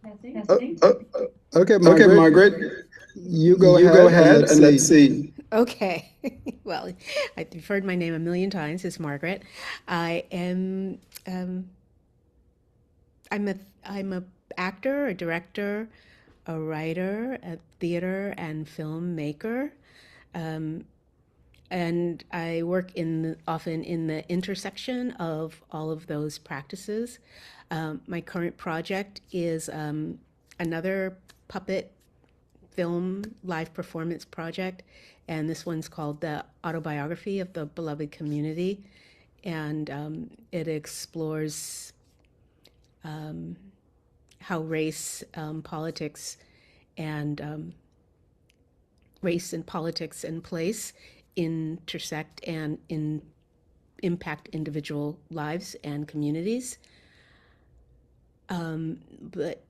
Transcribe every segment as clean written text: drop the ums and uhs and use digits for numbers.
Okay, Okay, Margaret, Margaret, you go you go ahead and ahead let's and let's see. see. Okay. Well, I've heard my name a million times. It's Margaret. I am. Um, I'm a. I'm a actor, a director, a writer, a theater and filmmaker, um, and I work often in the intersection of all of those practices. My current project is another puppet film live performance project, and this one's called The Autobiography of the Beloved Community, and it explores how politics, and race and politics and place intersect and impact individual lives and communities. But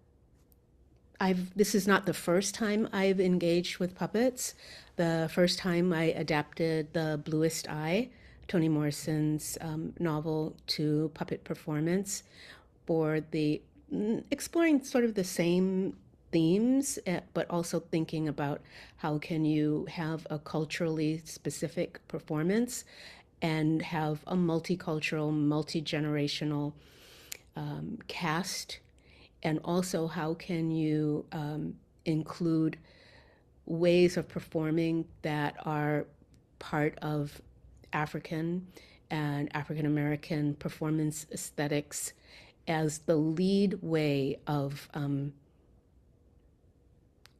this is not the first time I've engaged with puppets. The first time I adapted The Bluest Eye, Toni Morrison's novel, to puppet performance for exploring sort of the same themes, but also thinking about how can you have a culturally specific performance and have a multicultural, multi-generational cast, and also how can you include ways of performing that are part of African and African American performance aesthetics as the lead way of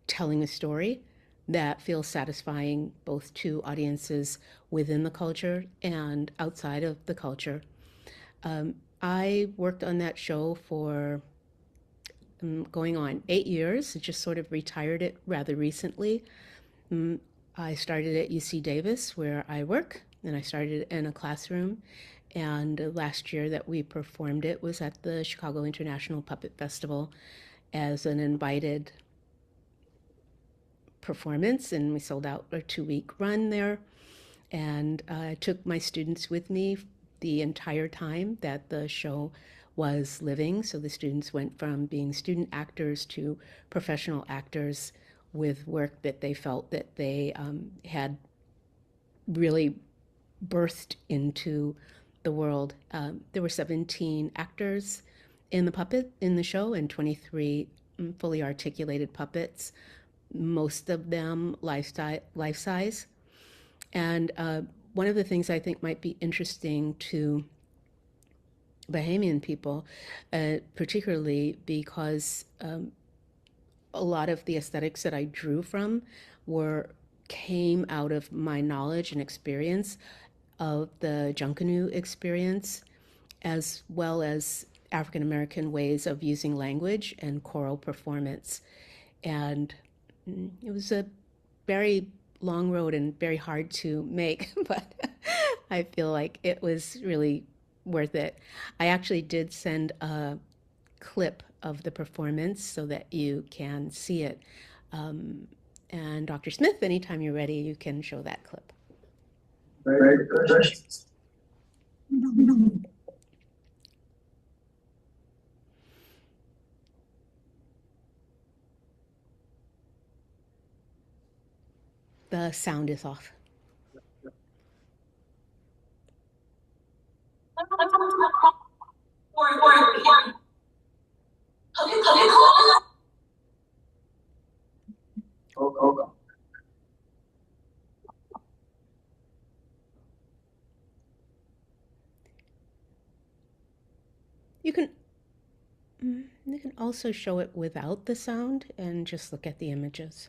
telling a story that feels satisfying both to audiences within the culture and outside of the culture. I worked on that show for going on 8 years. I just sort of retired it rather recently. I started at UC Davis, where I work, and I started in a classroom. And last year that we performed it was at the Chicago International Puppet Festival as an invited performance, and we sold out a 2-week run there. And I took my students with me the entire time that the show was living. So the students went from being student actors to professional actors with work that they felt that they had really birthed into the world. There were 17 actors in the show, and 23 fully articulated puppets, most of them life size. And one of the things I think might be interesting to Bahamian people, particularly because a lot of the aesthetics that I drew from were came out of my knowledge and experience of the Junkanoo experience, as well as African American ways of using language and choral performance. And it was a very long road and very hard to make, but I feel like it was really worth it. I actually did send a clip of the performance so that you can see it. And Dr. Smith, anytime you're ready, you can show that clip. Great questions. The sound is off. Oh, You can you can also show it without the sound and just look at the images.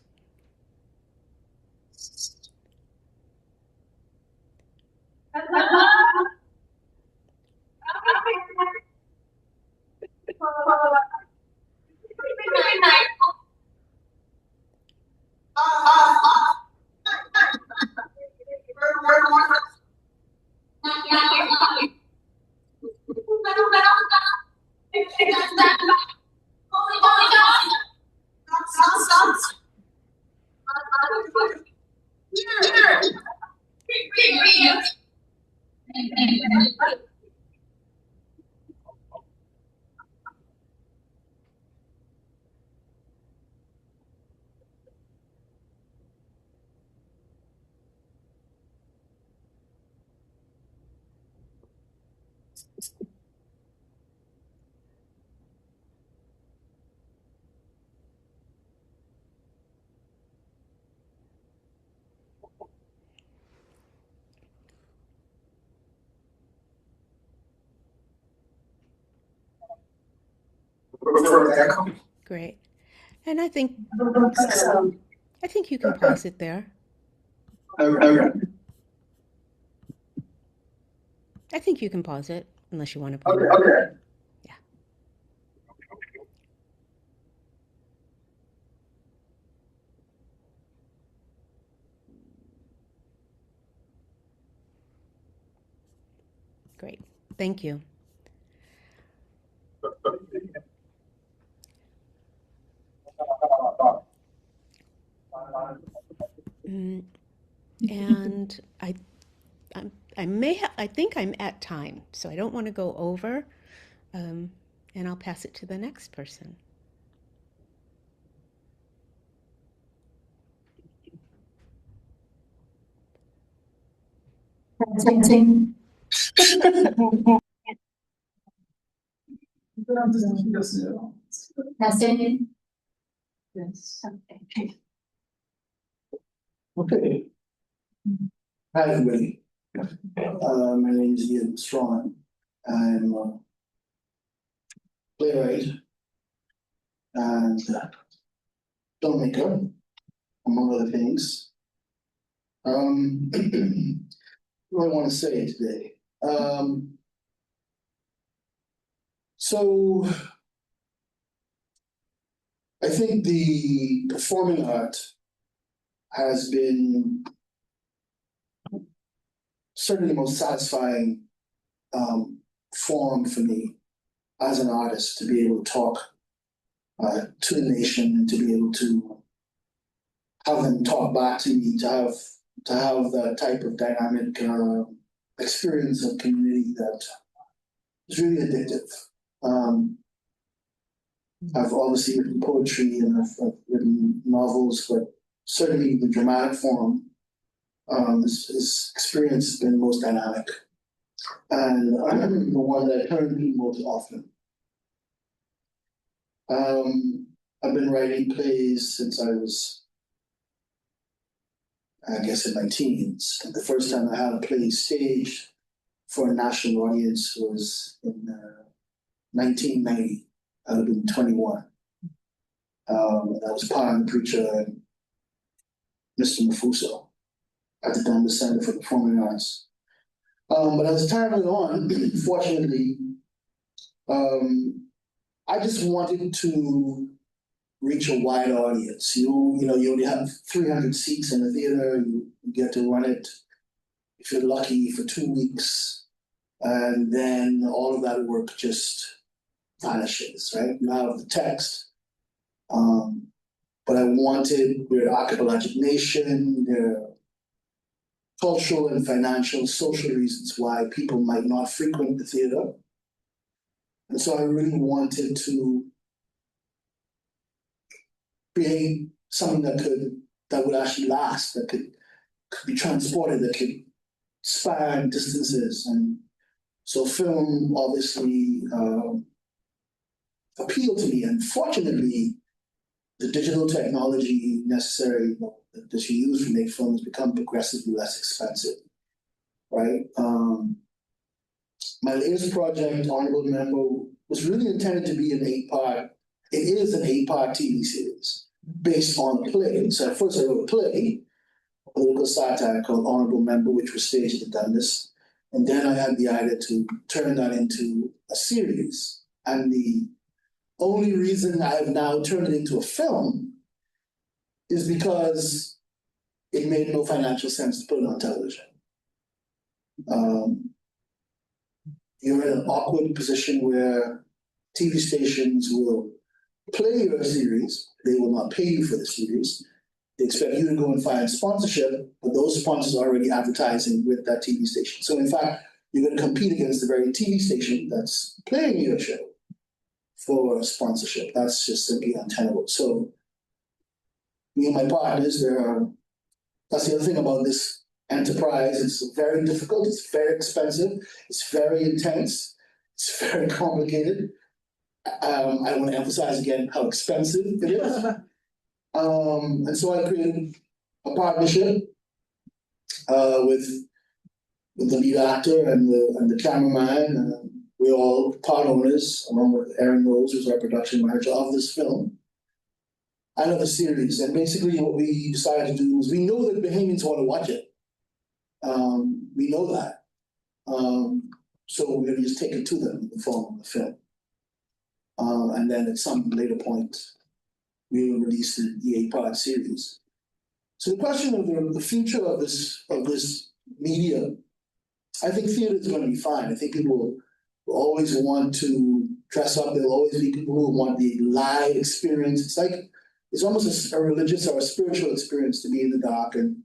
Great. And I think you can pause it there. Okay. I think you can pause it unless you want to put Okay. it. Okay. Yeah. Great. Thank you. And I think I'm at time, so I don't want to go over. And I'll pass it to the next person. Testing. Testing. Yes. Okay. Okay. Hi, everybody. My name is Ian Strong. I'm a playwright and filmmaker, among other things. What do I want to say today? So I think the performing art has been certainly the most satisfying form for me as an artist, to be able to talk to the nation and to be able to have them talk back to me, to have that type of dynamic experience of community that is really addictive. I've obviously written poetry and I've written novels, but certainly the dramatic form, this experience has been most dynamic. And I'm the one that I turn to most often. I've been writing plays since I was, I guess, in my teens. The first time I had a play staged for a national audience was in 1990. I would have been 21. I was part of the preacher, Mr. Mafuso, at the Dundas Center for Performing Arts. But as time went on, fortunately, I just wanted to reach a wide audience. You only have 300 seats in the theater. You get to run it, if you're lucky, for 2 weeks, and then all of that work just vanishes, right? You have the text, but I wanted, we're an archipelagic nation, there are cultural and financial, social reasons why people might not frequent the theater. And so I really wanted to create something that would actually last, that could be transported, that could span distances. And so film obviously appealed to me. And fortunately, the digital technology necessary that you use to make films become progressively less expensive, right? My latest project, Honorable Member, was really intended to be an 8-part. It is an 8-part TV series based on a play. So at first I wrote a play, a political satire called Honorable Member, which was staged at the Dundas. And then I had the idea to turn that into a series. And the only reason I have now turned it into a film is because it made no financial sense to put it on television. You're in an awkward position where TV stations will play your series, they will not pay you for the series. They expect you to go and find sponsorship, but those sponsors are already advertising with that TV station. So in fact, you're going to compete against the very TV station that's playing your show for sponsorship. That's just simply untenable. So me and my partners, that's the other thing about this enterprise. It's very difficult, it's very expensive, it's very intense. It's very complicated. I want to emphasize again how expensive it is. And so I created a partnership with the lead actor and the cameraman. We're all part owners, along with Aaron Rose, who's our production manager of this film and of the series. And basically, what we decided to do is we know that Bahamians want to watch it. We know that. So we're going to just take it to them in the form of a film. And then at some later point, we will release the 8-part series. So the question of the future of this media, I think theater is going to be fine. I think people will always want to dress up. There'll always be people who want the live experience. It's almost a religious or a spiritual experience to be in the dark and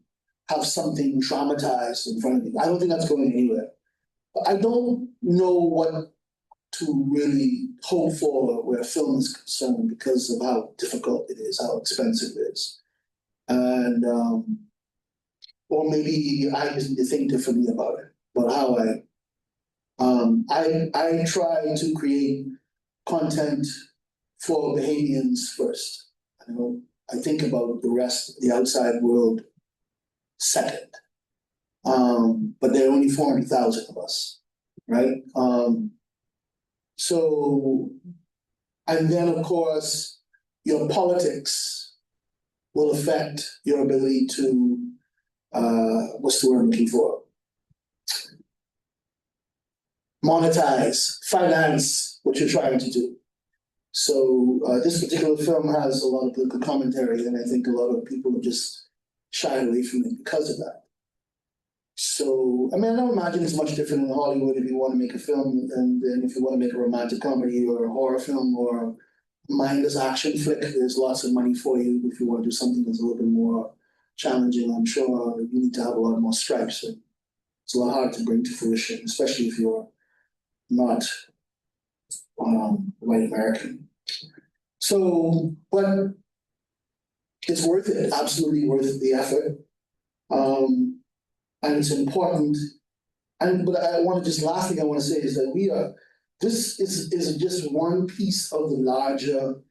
have something traumatized in front of you. I don't think that's going anywhere. But I don't know what to really hope for where film is concerned because of how difficult it is, how expensive it is. And or maybe I just need to think differently about it, about how I try to create content for Bahamians first. I think about the rest, the outside world second. But there are only 400,000 of us, right? So, and then of course, your politics will affect your ability to, what's the word I'm looking for? Monetize, finance what you're trying to do. So this particular film has a lot of political commentary, and I think a lot of people have just shied away from it because of that. So, I mean, I don't imagine it's much different in Hollywood if you want to make a film, and then if you want to make a romantic comedy or a horror film or a mindless action flick, there's lots of money for you. If you want to do something that's a little bit more challenging, I'm sure you need to have a lot more stripes. And it's a lot harder to bring to fruition, especially if you're not white American. So, but it's worth it, absolutely worth the effort. And it's important. But I want to just, last thing I want to say is that this is just one piece of the larger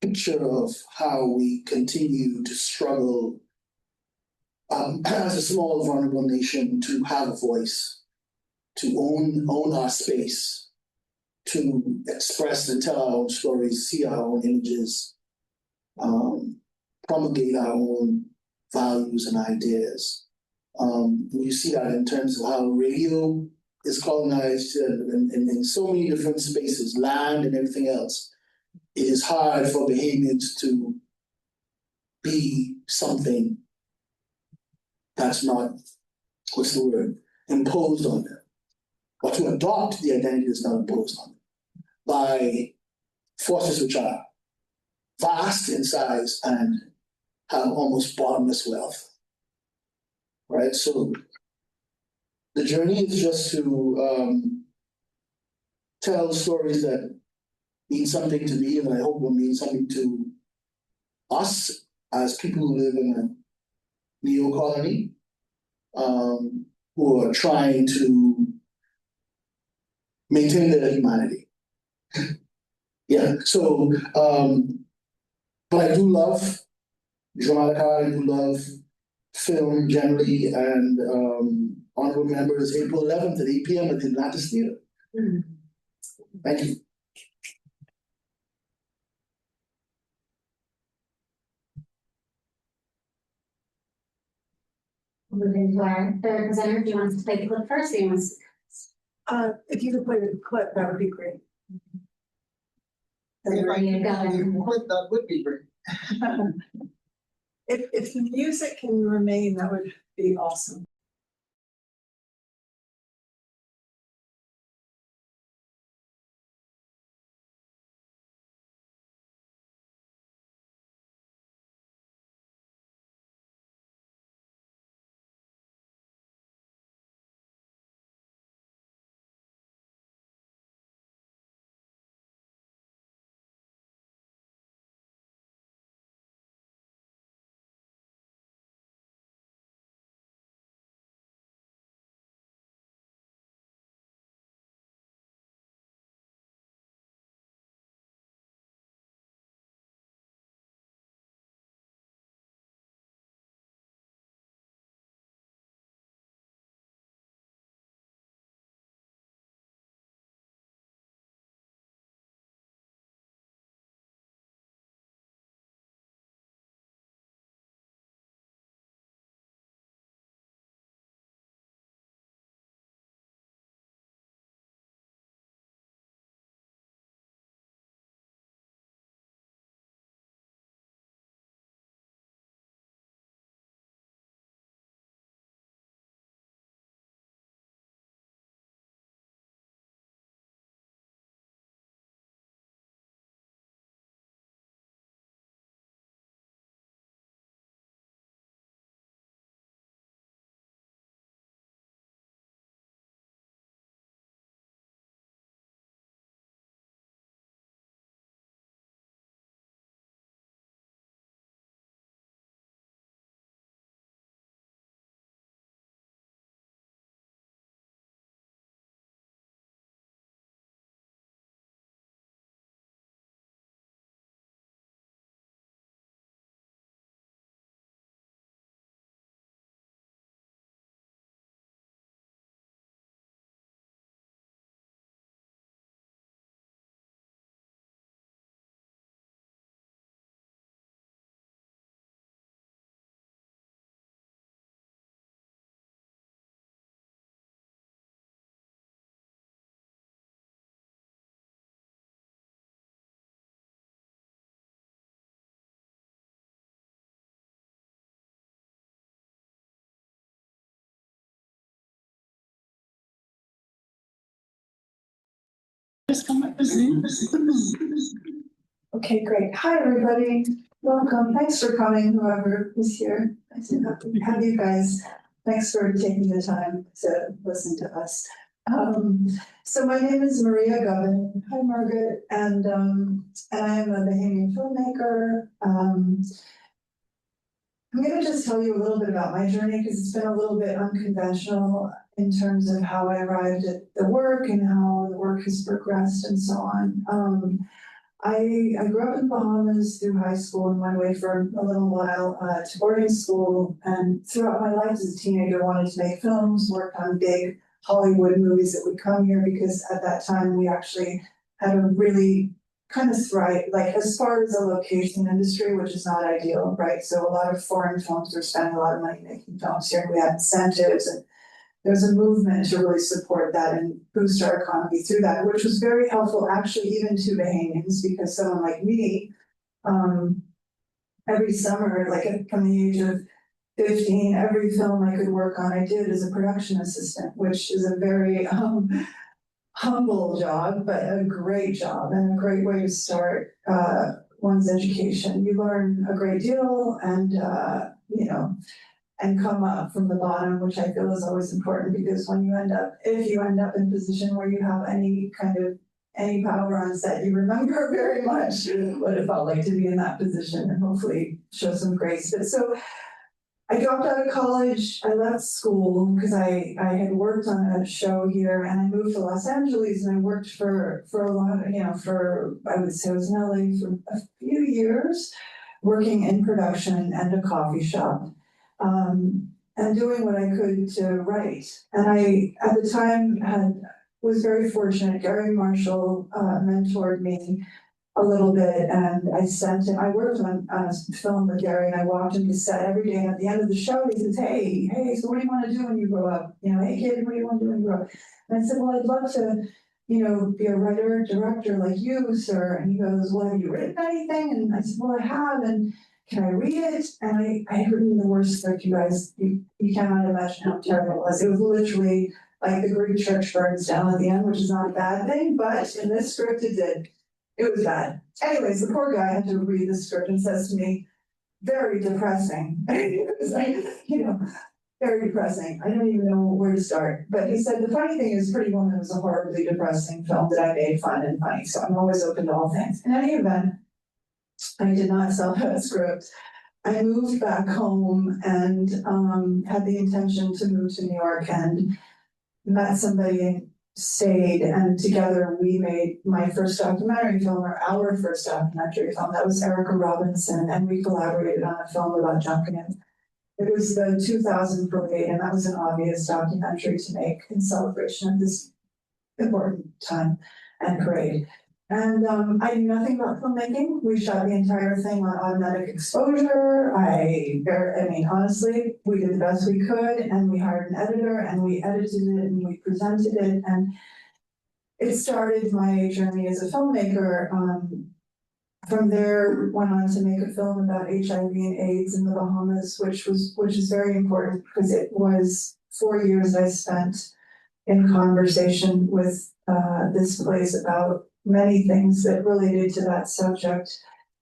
picture of how we continue to struggle as a small, vulnerable nation to have a voice, to own our space, to express and tell our own stories, see our own images, promulgate our own values and ideas. You see that in terms of how radio is colonized in so many different spaces, land and everything else. It is hard for Bahamians to be something that's not, what's the word, imposed on them, or to adopt the identity that's not imposed on them by forces which are vast in size and have almost bottomless wealth, right? So the journey is just to tell stories that mean something to me, and I hope will mean something to us as people who live in a neo-colony, who are trying to maintain their humanity. Yeah, so, but I do love dramatic art, I do love film generally, and honorable member is April 11th at 8 p.m. at the Atlantis Theater. Thank you. Moving to our third presenter, do you want us to play the clip first, or you want us If you could play the clip, that would be great. to ready to go? That would be great. If the music can remain, that would be awesome. Okay, great. Hi, everybody. Welcome. Thanks for coming, whoever is here. Nice to have you guys. Thanks for taking the time to listen to us. So my name is Maria Govan. Hi, Margaret. And I am a Bahamian filmmaker. I'm going to just tell you a little bit about my journey because it's been a little bit unconventional in terms of how I arrived at the work and how the work has progressed and so on. I grew up in Bahamas through high school and went away for a little while to boarding school. And throughout my life as a teenager, wanted to make films, worked on big Hollywood movies that would come here because at that time we actually had a really kind of thrive, like as far as the location industry, which is not ideal, right? So a lot of foreign films were spending a lot of money making films here. We had incentives and there's a movement to really support that and boost our economy through that, which was very helpful actually even to Bahamians because someone like me, every summer, like from the age of 15, every film I could work on, I did as a production assistant, which is a very humble job, but a great job and a great way to start one's education. You learn a great deal and, and come up from the bottom, which I feel is always important because when you end up, if you end up in a position where you have any power on set, you remember very much what it felt like to be in that position and hopefully show some grace. But so I dropped out of college, I left school because I had worked on a show here and I moved to Los Angeles and I worked for a lot, I would say I was in LA for a few years, working in production and a coffee shop. And doing what I could to write. And I, at the time, was very fortunate. Gary Marshall mentored me a little bit, and I worked on a film with Gary, and I walked him to set every day. And at the end of the show, he says, hey, so what do you want to do when you grow up? Hey kid, what do you want to do when you grow up? And I said, well, I'd love to, be a writer, director like you, sir. And he goes, well, have you written anything? And I said, well, I have, and can I read it? And I had written the worst script, you guys. You cannot imagine how terrible it was. It was literally like the Greek church burns down at the end, which is not a bad thing, but in this script it did. It was bad. Anyways, the poor guy had to read the script and says to me, very depressing. It was like, very depressing. I don't even know where to start. But he said, the funny thing is Pretty Woman was a horribly depressing film that I made fun and funny. So I'm always open to all things. In any event, I did not sell that script. I moved back home and had the intention to move to New York and met somebody and stayed, and together we made my first documentary film, or our first documentary film. That was Erica Robinson, and we collaborated on a film about Junkanoo. It was the 2000 parade, and that was an obvious documentary to make in celebration of this important time and parade. And I knew nothing about filmmaking. We shot the entire thing on automatic exposure. Honestly, we did the best we could, and we hired an editor, and we edited it, and we presented it, and it started my journey as a filmmaker. From there, went on to make a film about HIV and AIDS in the Bahamas, which is very important because it was 4 years I spent in conversation with this place about many things that related to that subject.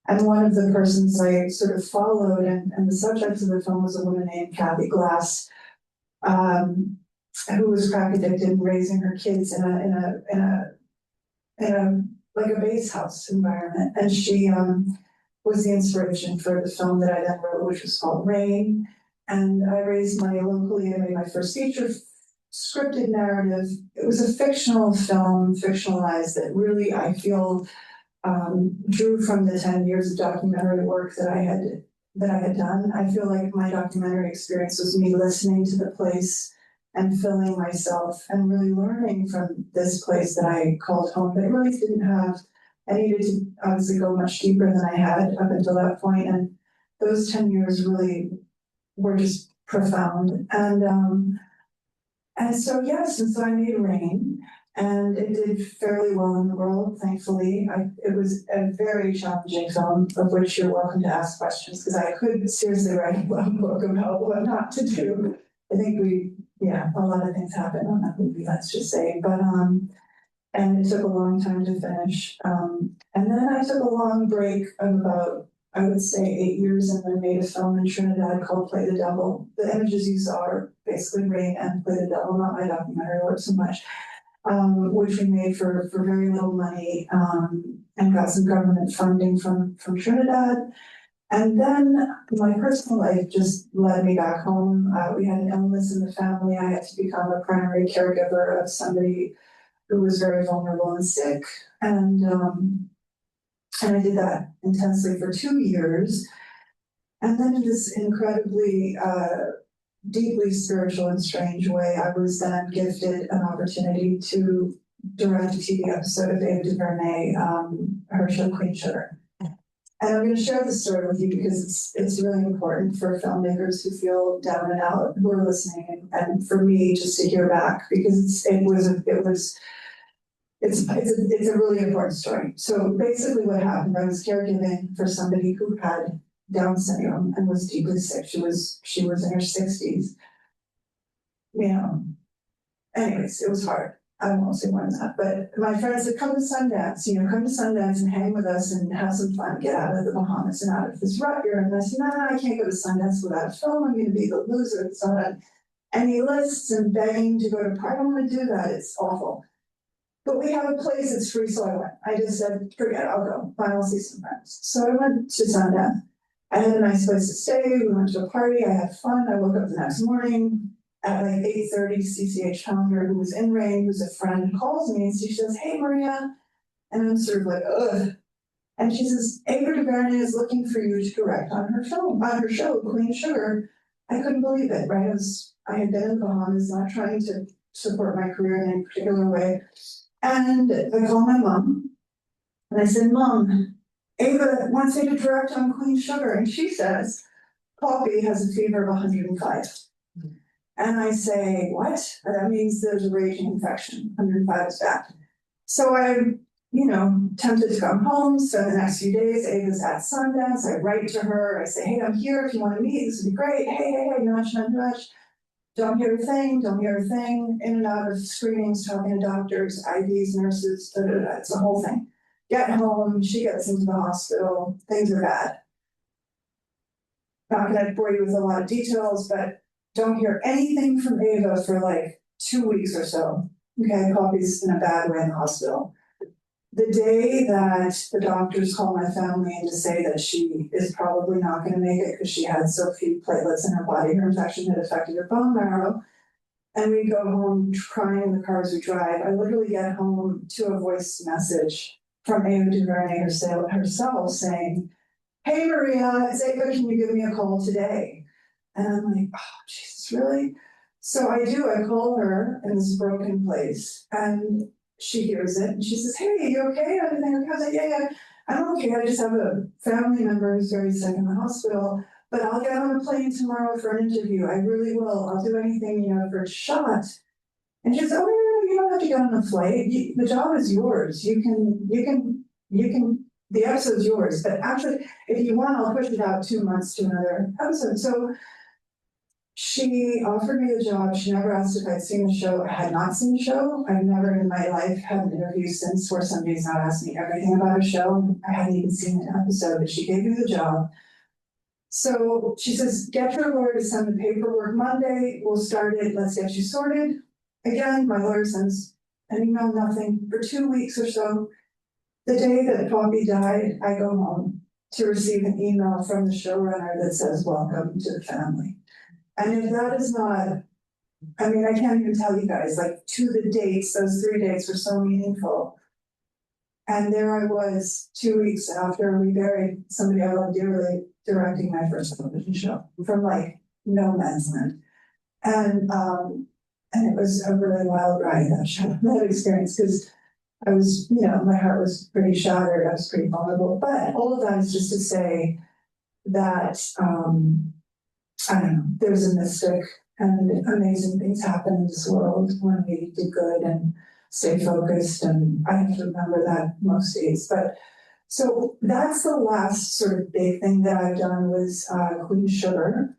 And one of the persons I sort of followed, and the subject of the film was a woman named Kathy Glass, who was crack addicted and raising her kids in a like a base house environment. And she was the inspiration for the film that I then wrote, which was called Rain. And I raised money locally. I made my first feature scripted narrative. It was a fictional film, fictionalized, that really, I feel, drew from the 10 years of documentary work that I had done. I feel like my documentary experience was me listening to the place and filling myself and really learning from this place that I called home. But it really didn't have, I needed to obviously go much deeper than I had up until that point. And those 10 years really were just profound. And so, yes, and so I made Rain, and it did fairly well in the world, thankfully. It was a very challenging film, of which you're welcome to ask questions, because I could seriously write a book about what not to do. I think a lot of things happened on that movie, let's just say. But And it took a long time to finish. And then I took a long break of about, I would say, 8 years, and then made a film in Trinidad called Play the Devil. The images you saw are basically Rain and Play the Devil, not my documentary work so much, which we made for very little money, and got some government funding from Trinidad. And then my personal life just led me back home. We had an illness in the family. I had to become a primary caregiver of somebody who was very vulnerable and sick. And I did that intensely for 2 years. And then in this incredibly, deeply spiritual and strange way, I was then gifted an opportunity to direct a TV episode of Ava DuVernay, her show Queen Sugar. And I'm going to share this story with you because it's really important for filmmakers who feel down and out who are listening, and for me just to hear back, because it's a really important story. So basically what happened, I was caregiving for somebody who had Down syndrome and was deeply sick. She was in her 60s. You know, anyways, it was hard. I won't say more than that. But my friend said, come to Sundance, come to Sundance and hang with us and have some fun, get out of the Bahamas and out of this rut you're in. And I said, no, I can't go to Sundance without a film. I'm going to be the loser that's not on any lists and begging to go to I don't want to do that. It's awful. But we have a place that's free, so I went. I just said, forget it, I'll go. Fine, I'll see some friends. So I went to Sundance. I had a nice place to stay. We went to a party. I had fun. I woke up the next morning at like 8:30. CCH founder, who was in Rain, who's a friend, calls me and she says, hey, Maria. And I'm sort of like, ugh. And she says, Ava DuVernay is looking for you to direct on her show, Queen Sugar. I couldn't believe it, right? I had been in the Bahamas, not trying to support my career in any particular way. And I called my mom and I said, Mom, Ava wants me to direct on Queen Sugar. And she says, Poppy has a fever of 105. And I say, what? That means there's a raging infection. 105 is bad. So I'm, tempted to come home. So the next few days, Ava's at Sundance. I write to her. I say, hey, I'm here. If you want to meet, this would be great. Hey, nudge. Don't hear a thing. In and out of screenings, talking to doctors, IVs, nurses, It's the whole thing. Get home, she gets into the hospital, things are bad. Not gonna bore you with a lot of details, but don't hear anything from Ava for like 2 weeks or so. Okay, Poppy's in a bad way in the hospital. The day that the doctors call my family in to say that she is probably not gonna make it because she had so few platelets in her body, her infection had affected her bone marrow, and we go home crying in the car as we drive, I literally get home to a voice message from Ava DuVernay herself saying, hey Maria, it's Ava, can you give me a call today? And I'm like, oh Jesus, really? So I do, I call her in this broken place and she hears it and she says, hey, are you okay? Everything okay? I was like, yeah, I'm okay. I just have a family member who's very sick in the hospital, but I'll get on a plane tomorrow for an interview. I really will. I'll do anything, for a shot. And she says, oh, no, you don't have to get on a flight. The job is yours. You can, the episode's yours. But actually, if you want, I'll push it out 2 months to another episode. So she offered me the job. She never asked if I'd seen the show. I had not seen the show. I've never in my life had an interview since where somebody's not asked me everything about a show. I hadn't even seen an episode, but she gave me the job. So she says, get your lawyer to send the paperwork Monday. We'll start it. Let's get you sorted. Again, my lawyer sends an email, nothing, for 2 weeks or so. The day that Poppy died, I go home to receive an email from the showrunner that says, welcome to the family. And if that is not, I can't even tell you guys, like to the dates, those 3 dates were so meaningful. And there I was 2 weeks after we buried somebody I love dearly, directing my first television show from like no man's land. And it was a really wild ride, that experience, because I was, my heart was pretty shattered. I was pretty vulnerable. But all of that is just to say that, I don't know, there's a mystic and amazing things happen in this world when we do good and stay focused. And I have to remember that most days. But so that's the last sort of big thing that I've done was Queen Sugar.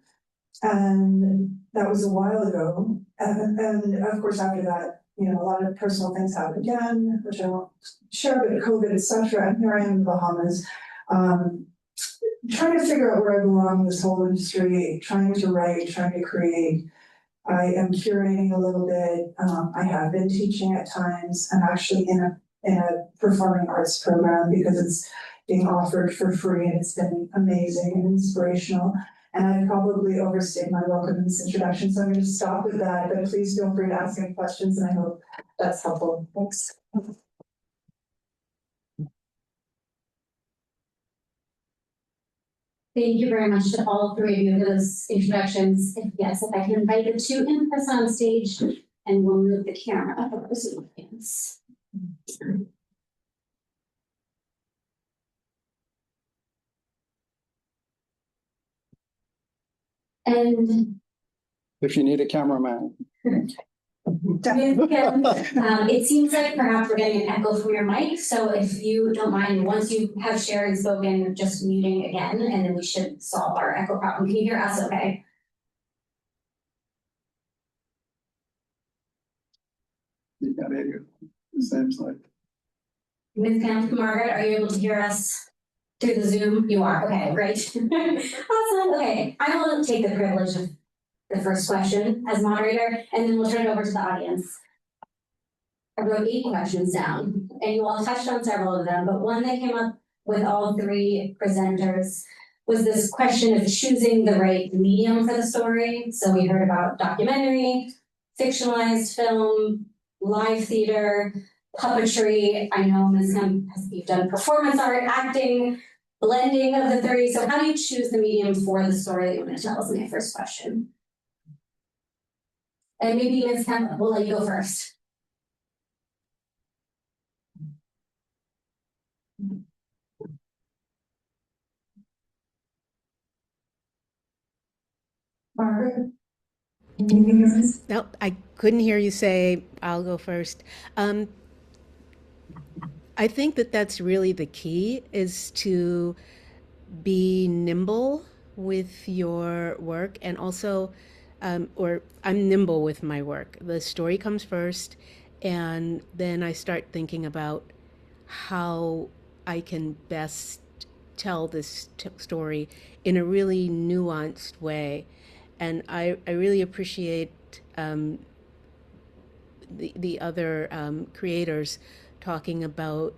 And that was a while ago. And of course, after that, you know, a lot of personal things happened again, which I won't share, but COVID, etc. And here I am in the Bahamas, trying to figure out where I belong in this whole industry, trying to write, trying to create. I am curating a little bit. I have been teaching at times. I'm actually in a performing arts program because it's being offered for free, and it's been amazing and inspirational. And I probably overstayed my welcome in this introduction, so I'm going to stop with that. But please feel free to ask any questions, and I hope that's helpful. Thanks. Thank you very much to all three of you for those introductions. Yes, if I can invite the two in person on stage, and we'll move the camera over to the audience. And If you need a cameraman. it seems like perhaps we're getting an echo from your mic, so if you don't mind, once you have shared and spoken, just muting again, and then we should solve our echo problem. Can you hear us okay? You can't hear you. Seems like. Ms. Kemp, Margaret, are you able to hear us through the Zoom? You are, okay, great. Awesome, okay. I will take the privilege of the first question as moderator, and then we'll turn it over to the audience. I wrote 8 questions down, and you all touched on several of them, but one that came up with all 3 presenters was this question of choosing the right medium for the story. So we heard about documentary, fictionalized film, live theater, puppetry. I know Ms. Kemp, you've done performance art, acting, blending of the 3. So how do you choose the medium for the story that you want to tell us in my first question? And maybe Ms. Kemp, we'll let you go first. Margaret? No, I couldn't hear you say, I'll go first. I think that that's really the key, is to be nimble with your work, and also, or I'm nimble with my work. The story comes first, and then I start thinking about how I can best tell this story in a really nuanced way. And I really appreciate the other creators talking about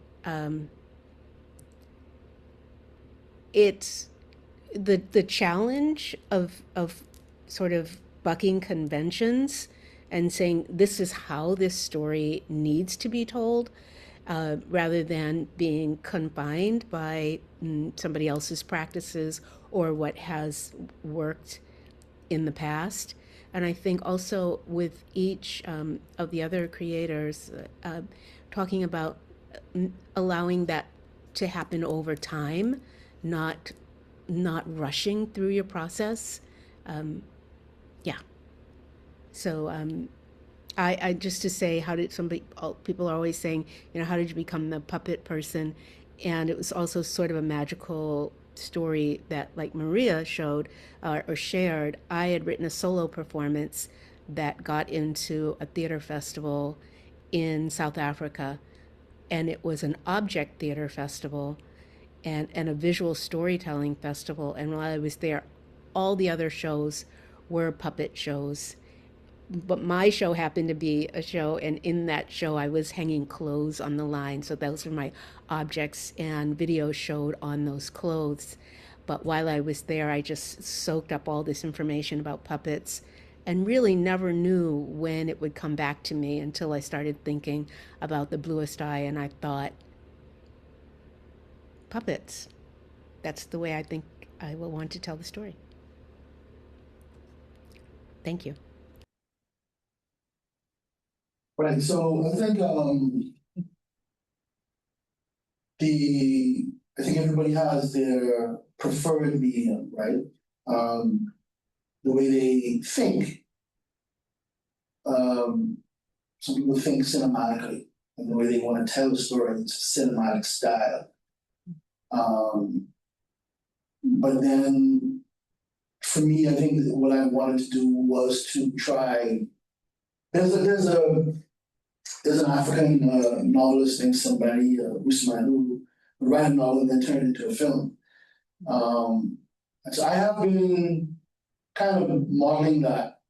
it's the challenge of sort of bucking conventions and saying this is how this story needs to be told, rather than being confined by somebody else's practices or what has worked in the past. And I think also with each of the other creators talking about allowing that to happen over time, not rushing through your process. Yeah. So I just to say, how did people are always saying, you know, how did you become the puppet person? And it was also sort of a magical story that, like Maria showed or shared. I had written a solo performance that got into a theater festival in South Africa, and it was an object theater festival and a visual storytelling festival. And while I was there, all the other shows were puppet shows. But my show happened to be a show, and in that show I was hanging clothes on the line. So those were my objects, and video showed on those clothes. But while I was there, I just soaked up all this information about puppets and really never knew when it would come back to me until I started thinking about The Bluest Eye, and I thought, puppets. That's the way I think I will want to tell the story. Thank you. Right, so I think I think everybody has their preferred medium, right? The way they think. Some people think cinematically, and the way they want to tell the story, it's a cinematic style. But then, for me, I think what I wanted to do was to try. There's a there's an African novelist named somebody, Usman, who would write a novel and then turn it into a film. And so I have been kind of modeling that,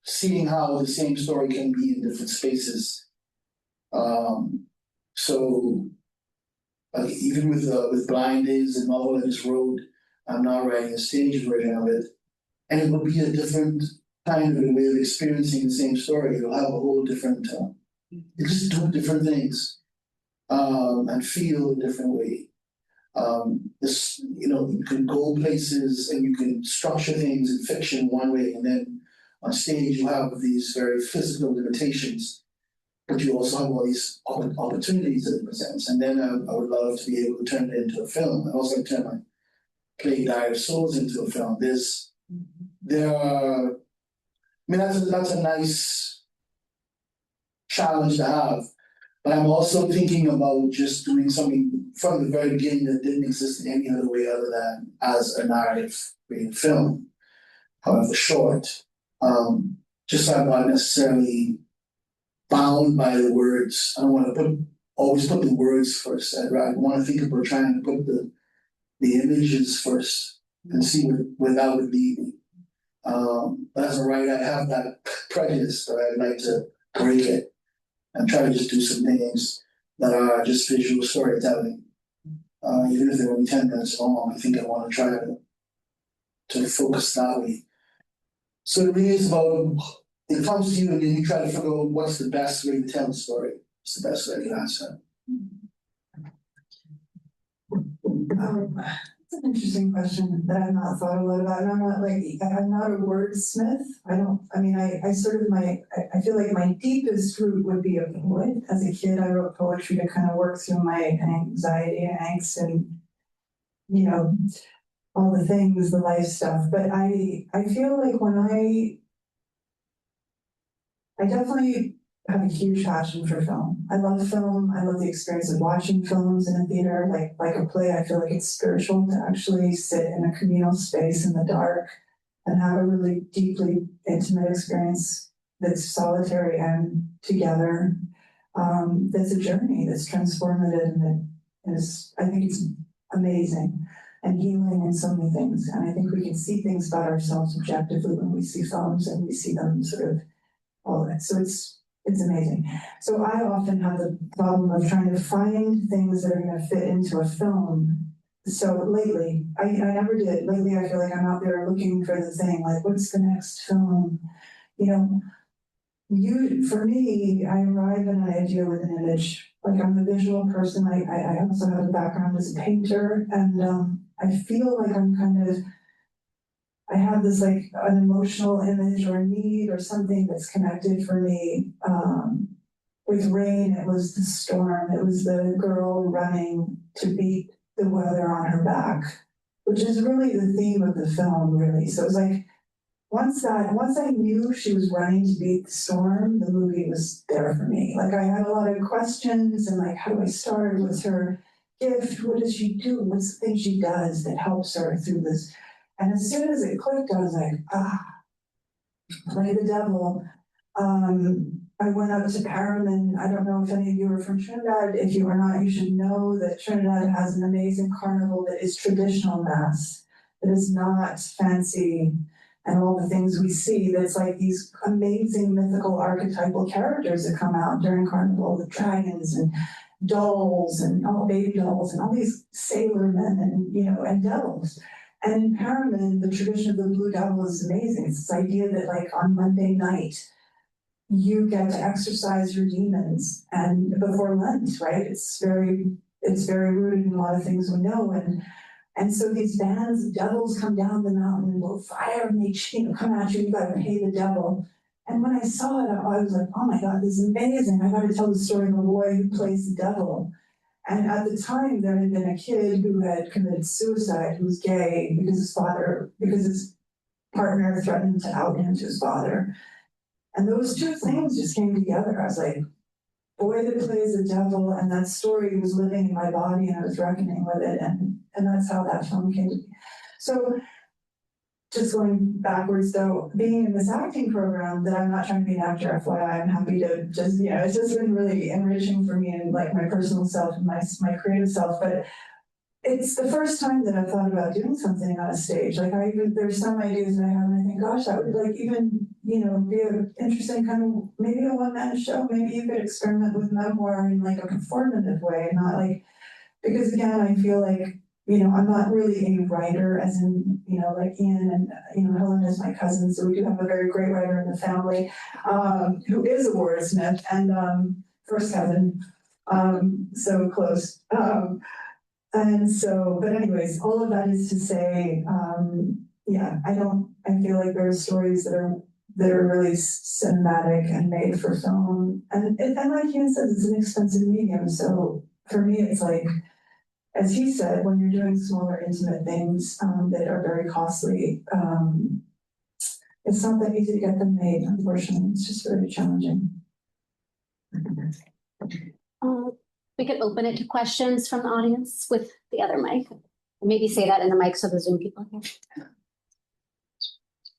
seeing how the same story can be in different spaces. So even with Blind Days, the novel I just wrote, I'm now writing a stage version of it, and it will be a different kind of a way of experiencing the same story. It'll have a whole different, you just do different things, and feel a different way. You can go places and you can structure things in fiction one way, and then on stage you have these very physical limitations, but you also have all these opportunities that it presents. And then I would love to be able to turn it into a film. I also turn my play Dire Souls into a film. That's a nice challenge to have. But I'm also thinking about just doing something from the very beginning that didn't exist in any other way other than as a narrative created film, however short. Just so I'm not necessarily bound by the words. I don't want to always put the words first. I want to think about trying to put the images first and see where that would lead me. But as a writer, I have that prejudice that I'd like to break it and try to just do some things that are just visual storytelling. Even if they're only 10 minutes long, I think I want to try to focus that way. So it really is about, it comes to you and then you try to figure out what's the best way to tell the story. It's the best way I can answer. It's an interesting question that I've not thought a lot about. And I'm not a wordsmith. I feel like my deepest root would be a poet. As a kid, I wrote poetry to kind of work through my anxiety and angst and, all the things, the life stuff. But I feel like I definitely have a huge passion for film. I love film. I love the experience of watching films in a theater, like a play. I feel like it's spiritual to actually sit in a communal space in the dark and have a really deeply intimate experience that's solitary and together. That's a journey that's transformative and that is, I think it's amazing and healing in so many things. And I think we can see things about ourselves objectively when we see films and we see them sort of all of it. So it's amazing. So I often have the problem of trying to find things that are going to fit into a film. So lately, I never did. Lately, I feel like I'm out there looking for the thing, like what's the next film? For me, I arrive at an idea with an image. Like I'm a visual person. I also have a background as a painter, and I feel like I have this like an emotional image or need or something that's connected for me. With rain, it was the storm. It was the girl running to beat the weather on her back, which is really the theme of the film, really. So it was like, once I knew she was running to beat the storm, the movie was there for me. Like I had a lot of questions and like, how do I start? What's her gift? What does she do? What's the thing she does that helps her through this? And as soon as it clicked, I was like, play the devil. I went up to Paramin. I don't know if any of you are from Trinidad. If you are not, you should know that Trinidad has an amazing carnival that is traditional mass, that is not fancy and all the things we see. That's like these amazing mythical archetypal characters that come out during carnival, the dragons and dolls and all baby dolls and all these sailor men and devils. And in Paramin, the tradition of the Blue Devil is amazing. It's this idea that like on Monday night, you get to exercise your demons and before Lent, right? It's very rooted in a lot of things we know. And so these bands of devils come down the mountain and blow fire and they come at you, you gotta pay the devil. And when I saw it, I was like, oh my God, this is amazing. I gotta tell the story of a boy who plays the devil. And at the time, there had been a kid who had committed suicide, who was gay because his partner threatened to out him to his father. And those two things just came together. I was like, boy that plays the devil, and that story was living in my body and I was reckoning with it. And that's how that film came to be. So just going backwards though, being in this acting program that I'm not trying to be an actor, FYI, I'm happy to just, it's just been really enriching for me and like my personal self and my creative self. But it's the first time that I've thought about doing something on a stage. Like there's some ideas that I have and I think, gosh, that would like even, be an interesting kind of, maybe a one-man show. Maybe you could experiment with memoir in like a performative way, not like, because again, I feel like, I'm not really a writer as in, like Ian and, Helen is my cousin. So we do have a very great writer in the family, who is a wordsmith and, first cousin, so close. And so, but anyways, all of that is to say, I feel like there are stories that are really cinematic and made for film. And like Ian says, it's an expensive medium. So for me, it's like, as he said, when you're doing smaller, intimate things that are very costly, it's not that easy to get them made, unfortunately. It's just very challenging. We could open it to questions from the audience with the other mic. Maybe say that in the mic so the Zoom people hear.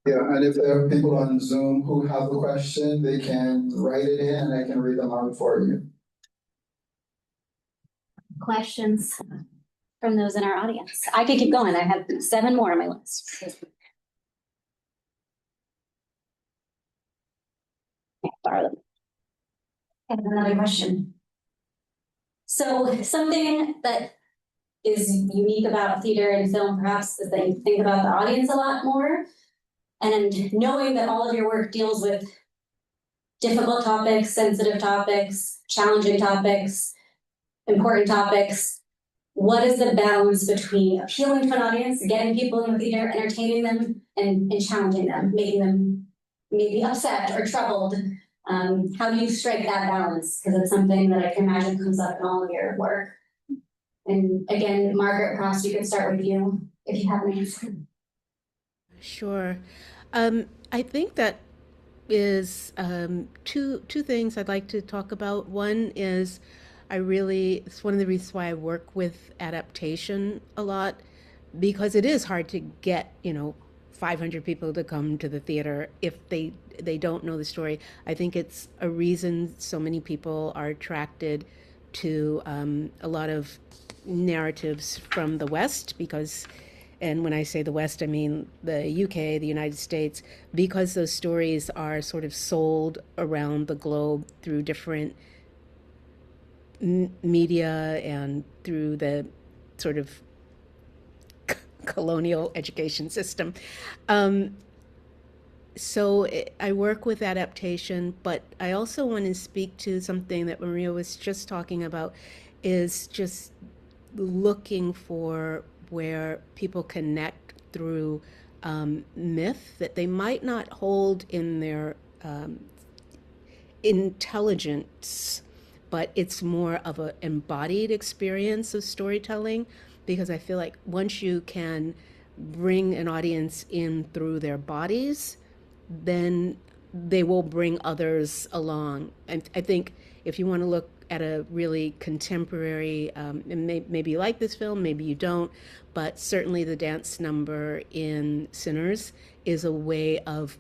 Yeah, and if there are people on Zoom who have a question, they can write it in and I can read them out for you. Questions from those in our audience. I could keep going. I have 7 more on my list. Borrow them. I have another question. So something that is unique about theater and film perhaps is that you think about the audience a lot more. And knowing that all of your work deals with difficult topics, sensitive topics, challenging topics, important topics, what is the balance between appealing to an audience, getting people in the theater, entertaining them, and challenging them, making them maybe upset or troubled? How do you strike that balance? Because it's something that I can imagine comes up in all of your work. And again, Margaret Cross, you could start with you if you have an answer. Sure. I think that is two things I'd like to talk about. One is it's one of the reasons why I work with adaptation a lot, because it is hard to get, 500 people to come to the theater if they don't know the story. I think it's a reason so many people are attracted to a lot of narratives from the West, because, and when I say the West, I mean the UK, the United States, because those stories are sort of sold around the globe through different media and through the sort of colonial education system. So I work with adaptation, but I also want to speak to something that Maria was just talking about, is just looking for where people connect through myth that they might not hold in their intelligence, but it's more of an embodied experience of storytelling, because I feel like once you can bring an audience in through their bodies, then they will bring others along. And I think if you want to look at a really contemporary, and maybe you like this film, maybe you don't, but certainly the dance number in Sinners is a way of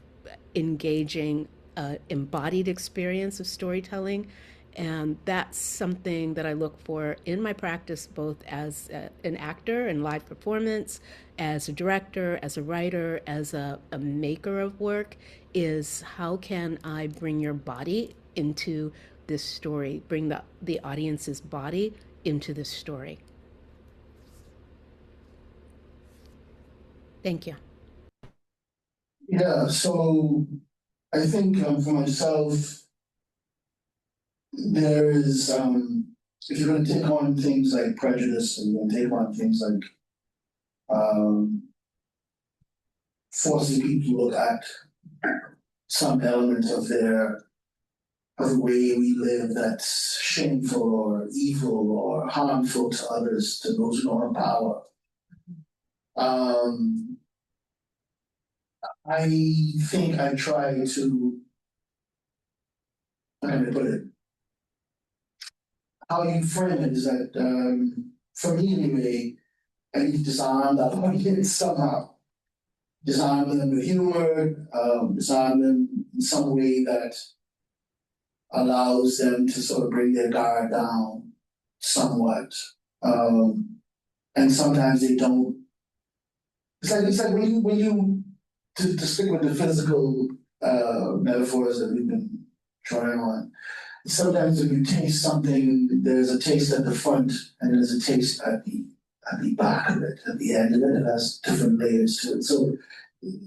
engaging an embodied experience of storytelling. And that's something that I look for in my practice, both as an actor in live performance, as a director, as a writer, as a maker of work, is how can I bring your body into this story, bring the audience's body into this story. Thank you. Yeah, so I think for myself, there is, if you're going to take on things like prejudice and you're going to take on things like forcing people to look at some element of the way we live that's shameful or evil or harmful to others, to those who don't have power. I think I try to, how can I put it? How you frame it is that, for me anyway, I need to disarm that audience somehow. disarm them with humor, disarm them in some way that allows them to sort of bring their guard down somewhat. And sometimes they don't. It's like when you to stick with the physical metaphors that we've been trying on. Sometimes when you taste something, there's a taste at the front and there's a taste at the back of it, at the end of it. It has different layers to it. So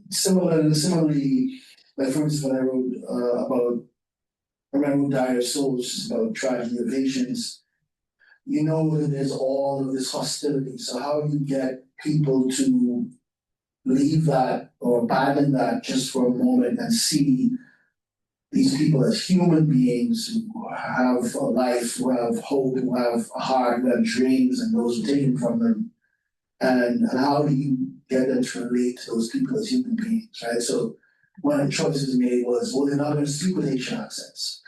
similarly, like for instance, when I wrote Dire Souls, which is about tragedy of Asians, you know that there's all of this hostility. So how you get people to leave that or abandon that just for a moment and see these people as human beings who have a life, who have hope, who have a heart, who have dreams, and those are taken from them. And how do you get them to relate to those people as human beings, right? So one of the choices made was, well, they're not going to speak with Asian accents.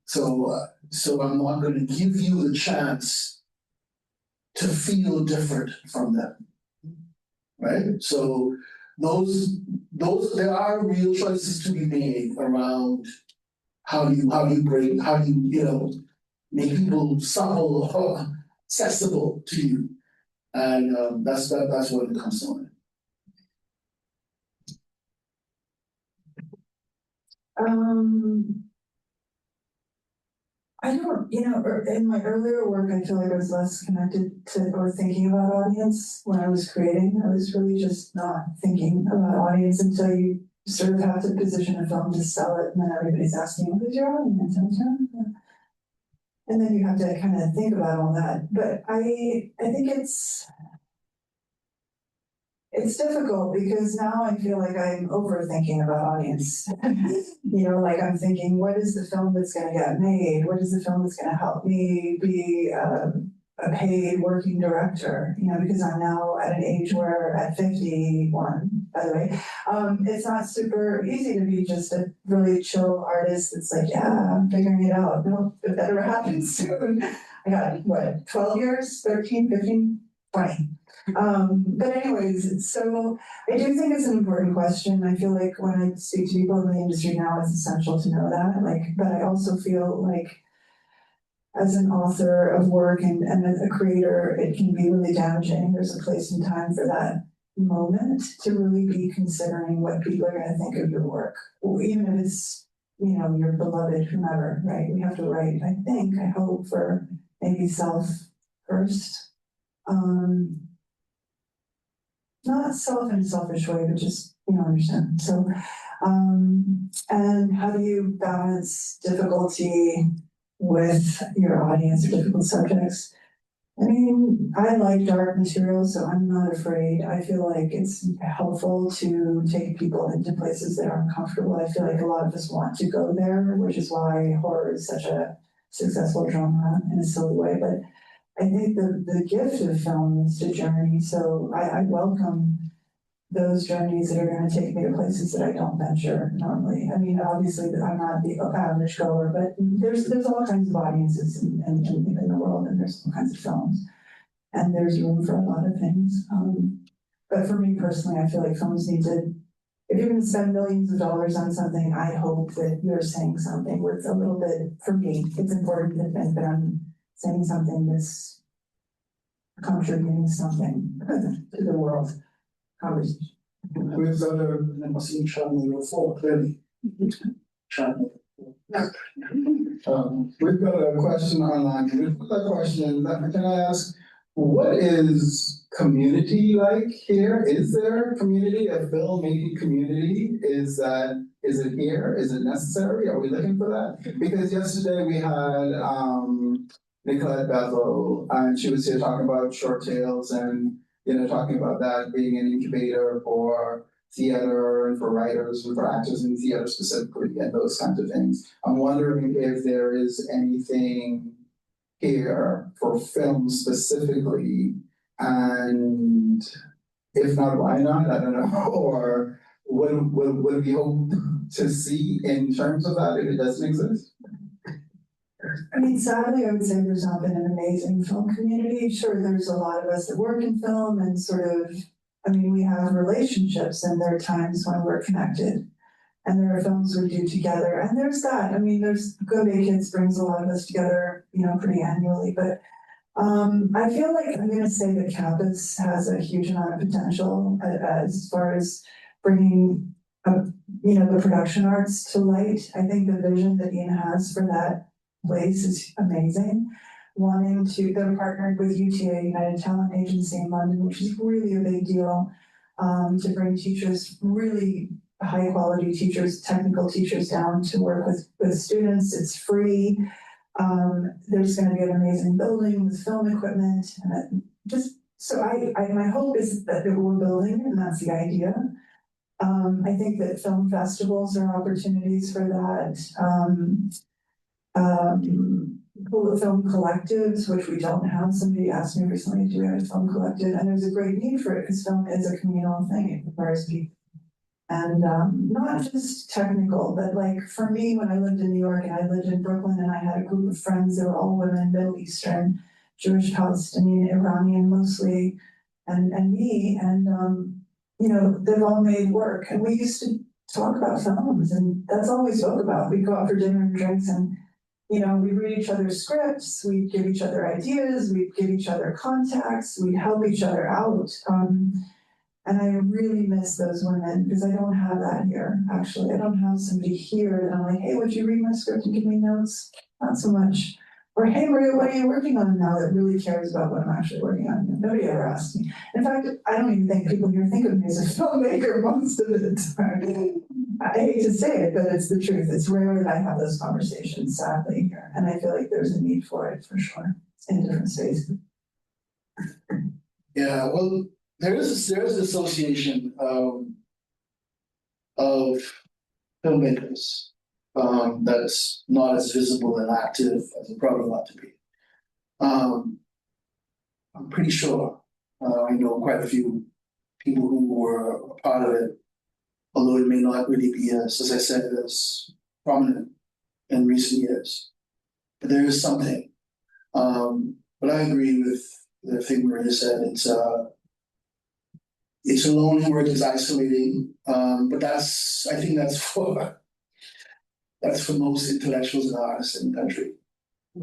So I'm not going to give you the chance to feel different from them, right? So those there are real choices to be made around how you make people supple or accessible to you, and that's what it comes to. I don't, in my earlier work, I feel like I was less connected to or thinking about audience when I was creating. I was really just not thinking about audience until you sort of have to position a film to sell it, and then everybody's asking, what is your audience? And then you have to kind of think about all that. But I think it's difficult because now I feel like I'm overthinking about audience. Like I'm thinking, what is the film that's going to get made? What is the film that's going to help me be a paid working director? Because I'm now at an age where at 51, by the way, it's not super easy to be just a really chill artist that's like, yeah, I'm figuring it out. No, it better happen soon. I got, 12 years, 13, 15, 20. But anyways, so I do think it's an important question. I feel like when I speak to people in the industry now, it's essential to know that. But I also feel like as an author of work and as a creator, it can be really damaging. There's a place and time for that moment to really be considering what people are going to think of your work, even if it's, your beloved whomever, right? We have to write, I hope, for maybe self first. Not self in a selfish way, but just, understand. So, and how do you balance difficulty with your audience or difficult subjects? I mean, I like dark material, so I'm not afraid. I feel like it's helpful to take people into places that are uncomfortable. I feel like a lot of us want to go there, which is why horror is such a successful genre in a silly way. But I think the gift of film is to journey. So I welcome those journeys that are going to take me to places that I don't venture normally. I mean, obviously, I'm not the average goer, but there's all kinds of audiences in the world, and there's all kinds of films, and there's room for a lot of things. But for me personally, I feel like films need to. If you're going to spend millions of dollars on something, I hope that you're saying something worth a little bit. For me, it's important to think that I'm saying something that's contributing something to the world conversation. We've got a scene channel 4, clearly. Channel. We've got a question online. We've got a question. Can I ask, what is community like here? Is there community, a filmmaking community? Is it here? Is it necessary? Are we looking for that? Because yesterday we had Nicolette Bethel, and she was here talking about short tales and talking about that being an incubator for theater and for writers and for actors in theater specifically and those kinds of things. I'm wondering if there is anything here for film specifically, and if not, why not? I don't know. Or what we hope to see in terms of that if it doesn't exist? I mean, sadly, I would say there's not been an amazing film community. Sure, there's a lot of us that work in film and sort of I mean, we have relationships and there are times when we're connected. And there are films we do together. And there's that. I mean, there's Go Day Kids brings a lot of us together, you know, pretty annually. But I feel like I'm going to say that campus has a huge amount of potential as far as bringing, you know, the production arts to light. I think the vision that Ian has for that place is amazing. They're partnered with UTA, United Talent Agency in London, which is really a big deal, to bring teachers, really high quality teachers, technical teachers down to work with students. It's free. There's going to be an amazing building with film equipment, and my hope is that we're building, and that's the idea. I think that film festivals are opportunities for that. Film collectives, which we don't have. Somebody asked me recently, do we have a film collective? And there's a great need for it because film is a communal thing. It requires people. And not just technical, but like for me, when I lived in New York and I lived in Brooklyn and I had a group of friends that were all women, Middle Eastern, Jewish, Palestinian, Iranian mostly, and me, and you know, they've all made work. And we used to talk about films, and that's all we spoke about. We'd go out for dinner and drinks, and you know, we'd read each other's scripts, we'd give each other ideas, we'd give each other contacts, we'd help each other out. And I really miss those women because I don't have that here, actually. I don't have somebody here that I'm like, hey, would you read my script and give me notes? Not so much. Or, hey, Maria, what are you working on now that really cares about what I'm actually working on? Nobody ever asked me. In fact, I don't even think people here think of me as a filmmaker most of the time. I hate to say it, but it's the truth. It's rare that I have those conversations, sadly, here. And I feel like there's a need for it, for sure, in different spaces. Yeah, well, there's an association of filmmakers that's not as visible and active as it probably ought to be. I'm pretty sure I know quite a few people who were a part of it, although it may not really be as I said, as prominent in recent years. But there is something. But I agree with the thing Maria said. It's alone work, is isolating, but I think that's for most intellectuals and artists in the country.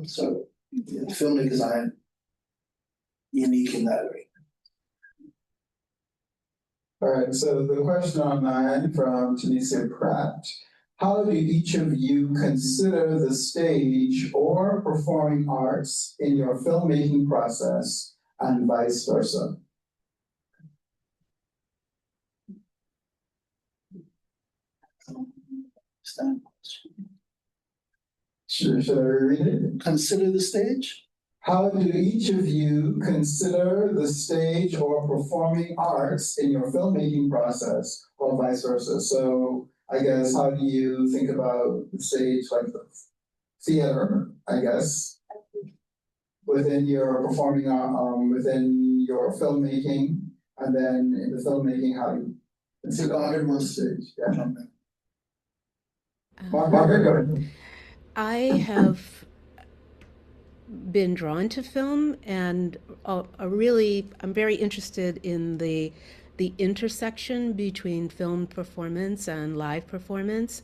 So filmmakers aren't unique in that way. All right, so the question online from Tunisia Pratt. How do each of you consider the stage or performing arts in your filmmaking process and vice versa? Should I read it? Consider the stage? How do each of you consider the stage or performing arts in your filmmaking process or vice versa? So I guess, how do you think about the stage, like the theater, I guess, within your performing art, within your filmmaking, and then in the filmmaking, how do you consider the stage? Yeah. Margaret, go ahead. I have been drawn to film, and I'm very interested in the intersection between film performance and live performance.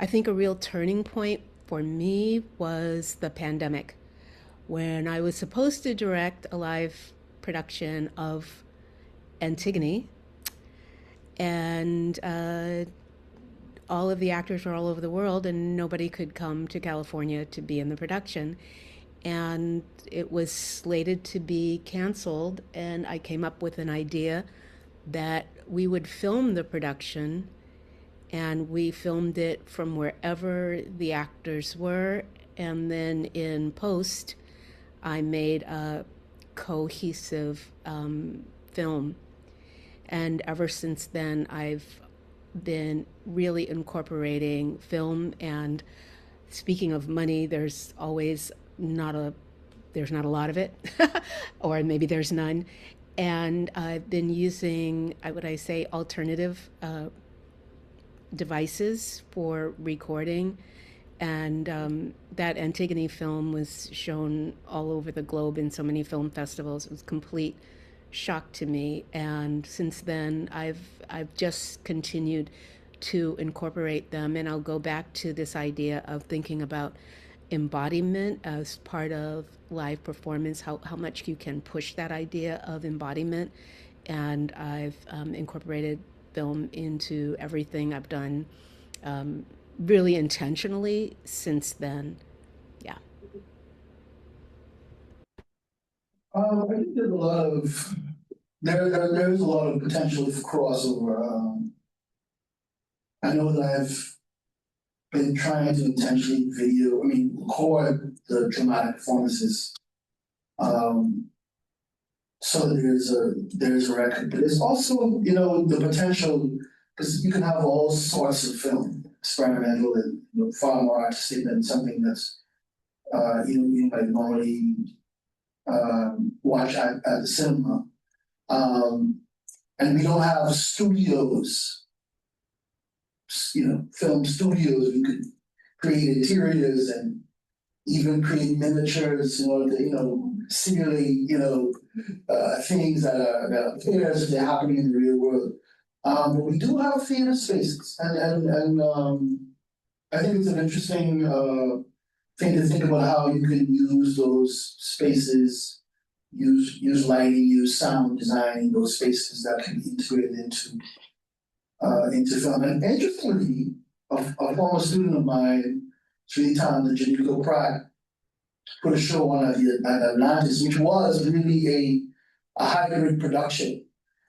I think a real turning point for me was the pandemic, when I was supposed to direct a live production of Antigone, and all of the actors were all over the world, and nobody could come to California to be in the production. And it was slated to be canceled, and I came up with an idea that we would film the production, and we filmed it from wherever the actors were, and then in post, I made a cohesive film. And ever since then, I've been really incorporating film. And speaking of money, there's not a lot of it, or maybe there's none. And I've been using, alternative devices for recording. And that Antigone film was shown all over the globe in so many film festivals. It was complete shock to me. And since then, I've just continued to incorporate them. And I'll go back to this idea of thinking about embodiment as part of live performance, how much you can push that idea of embodiment. And I've incorporated film into everything I've done really intentionally since then. Yeah. I think there's a lot of there's a lot of potential for crossover. I know that I've been trying to intentionally record the dramatic performances. So there's a record, but there's also, the potential, because you can have all sorts of film, experimental and far more artistic than something that's you might normally watch at the cinema. And we don't have studios, film studios. We could create interiors and even create miniatures in order to, simulate, things that appears that they're happening in the real world. But we do have theater spaces, and I think it's an interesting thing to think about how you can use those spaces, use lighting, use sound design in those spaces that can be integrated into film. And interestingly, a former student of mine, Sri Tan, Janiko Pratt, put a show on at Atlantis, which was really a hybrid production.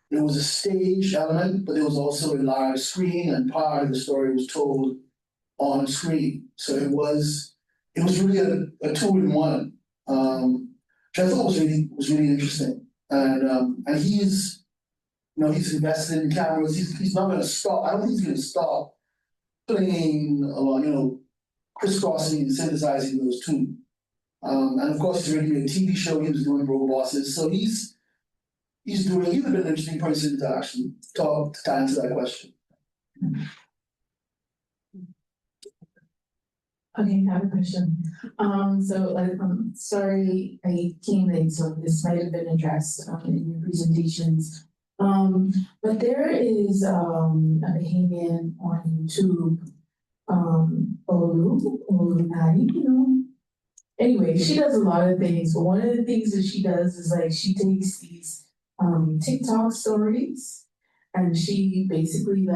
There was a stage element, but there was also a live screen, and part of the story was told on screen. So it was really a two-in-one, which I thought was really interesting. And he's invested in cameras. He's not going to stop. I don't think he's going to stop playing along, crisscrossing and synthesizing those two. And of course, he's already made a TV show. He was doing Road Bosses, so he's been an interesting person to actually to answer that question. Okay, I have a question. Sorry I came late, so this might have been addressed in your presentations. But there is a Bahamian on YouTube, Olunai, Anyway, she does a lot of things, but one of the things that she does is she takes these TikTok stories and she basically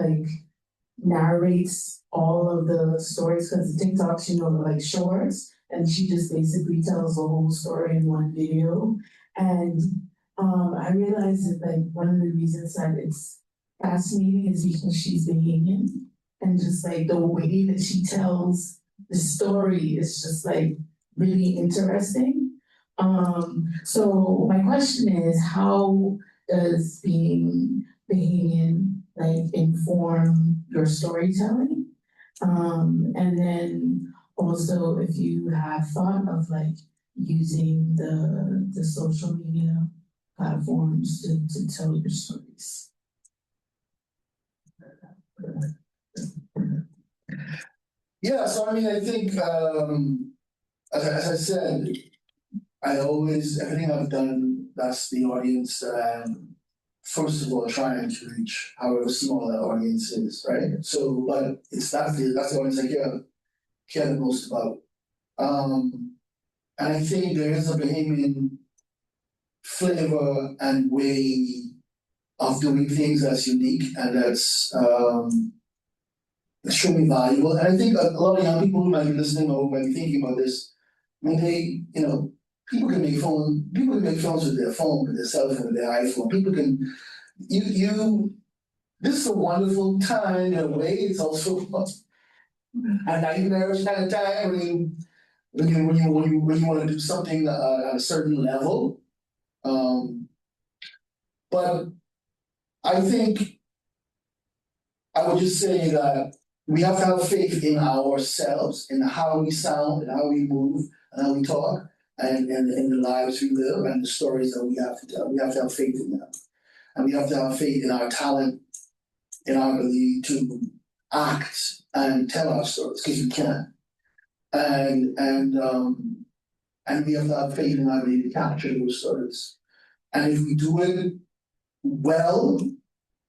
narrates all of the stories, because the TikToks, are shorts, and she just basically tells the whole story in one video. And I realized that one of the reasons that it's fascinating is because she's Bahamian, and just the way that she tells the story is just really interesting. So my question is, how does being Bahamian inform your storytelling? And then also, if you have thought of using the social media platforms to tell your stories. Yeah, so I think as I said, everything I've done, that's the audience that I'm first of all trying to reach, however small that audience is, right? So, but that's the audience I care the most about. And I think there is a Bahamian flavor and way of doing things that's unique and that's extremely valuable. And I think a lot of young people who might be listening or who might be thinking about this, people can make films with their phone, with their cell phone, with their iPhone. People can, this is a wonderful time in a way. It's also a nightmarish kind of time when you want to do something at a certain level. But I think I would just say that we have to have faith in ourselves, in how we sound, and how we move, and how we talk, and in the lives we live, and the stories that we have to tell. We have to have faith in them. And we have to have faith in our talent, in our ability to act and tell our stories, because we can. And we have to have faith in our ability to capture those stories. And if we do it well,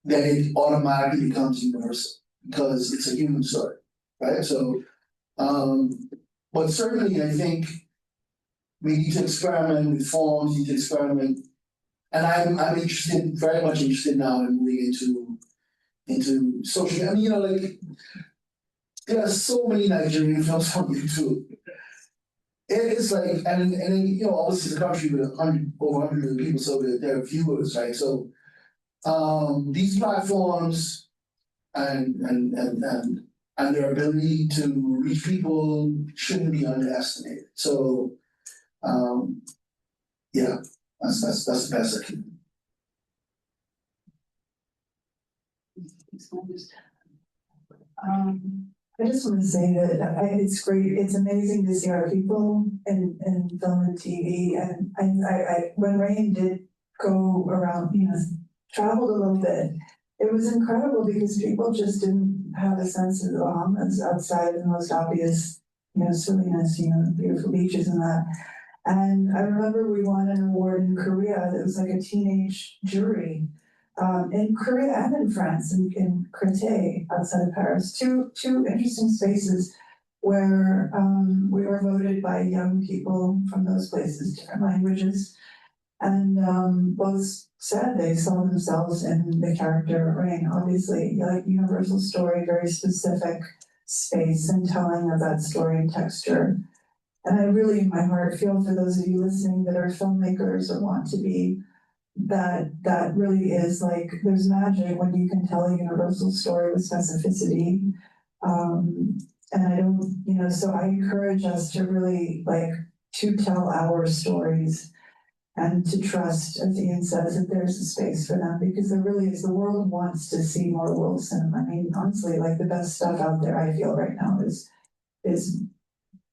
then it automatically becomes universal because it's a human story, right? So, but certainly I think we need to experiment with forms, need to experiment. And I'm interested, very much interested now in moving into social media. I mean, like there are so many Nigerian films on YouTube. It is like, and obviously it's a country with over 100 million people, so there are viewers, right? So these platforms and their ability to reach people shouldn't be underestimated. So yeah, that's the best I can. I just want to say that it's great. It's amazing to see our people in film and TV. And I when Rain did go around, traveled a little bit, it was incredible because people just didn't have a sense of the Bahamas outside of the most obvious, silliness, beautiful beaches and that. And I remember we won an award in Korea that was like a teenage jury. In Korea and in France, in Créteil, outside of Paris, two interesting spaces where we were voted by young people from those places, different languages, and both said they saw themselves in the character Rain. Obviously, like universal story, very specific space and telling of that story and texture. And I really, in my heart, feel for those of you listening that are filmmakers or want to be. That really is like, there's magic when you can tell a universal story with specificity. And I don't, so I encourage us to really to tell our stories and to trust, as Ian says, that there's a space for them, because there really is. The world wants to see more world cinema. I mean, honestly, the best stuff out there, I feel right now is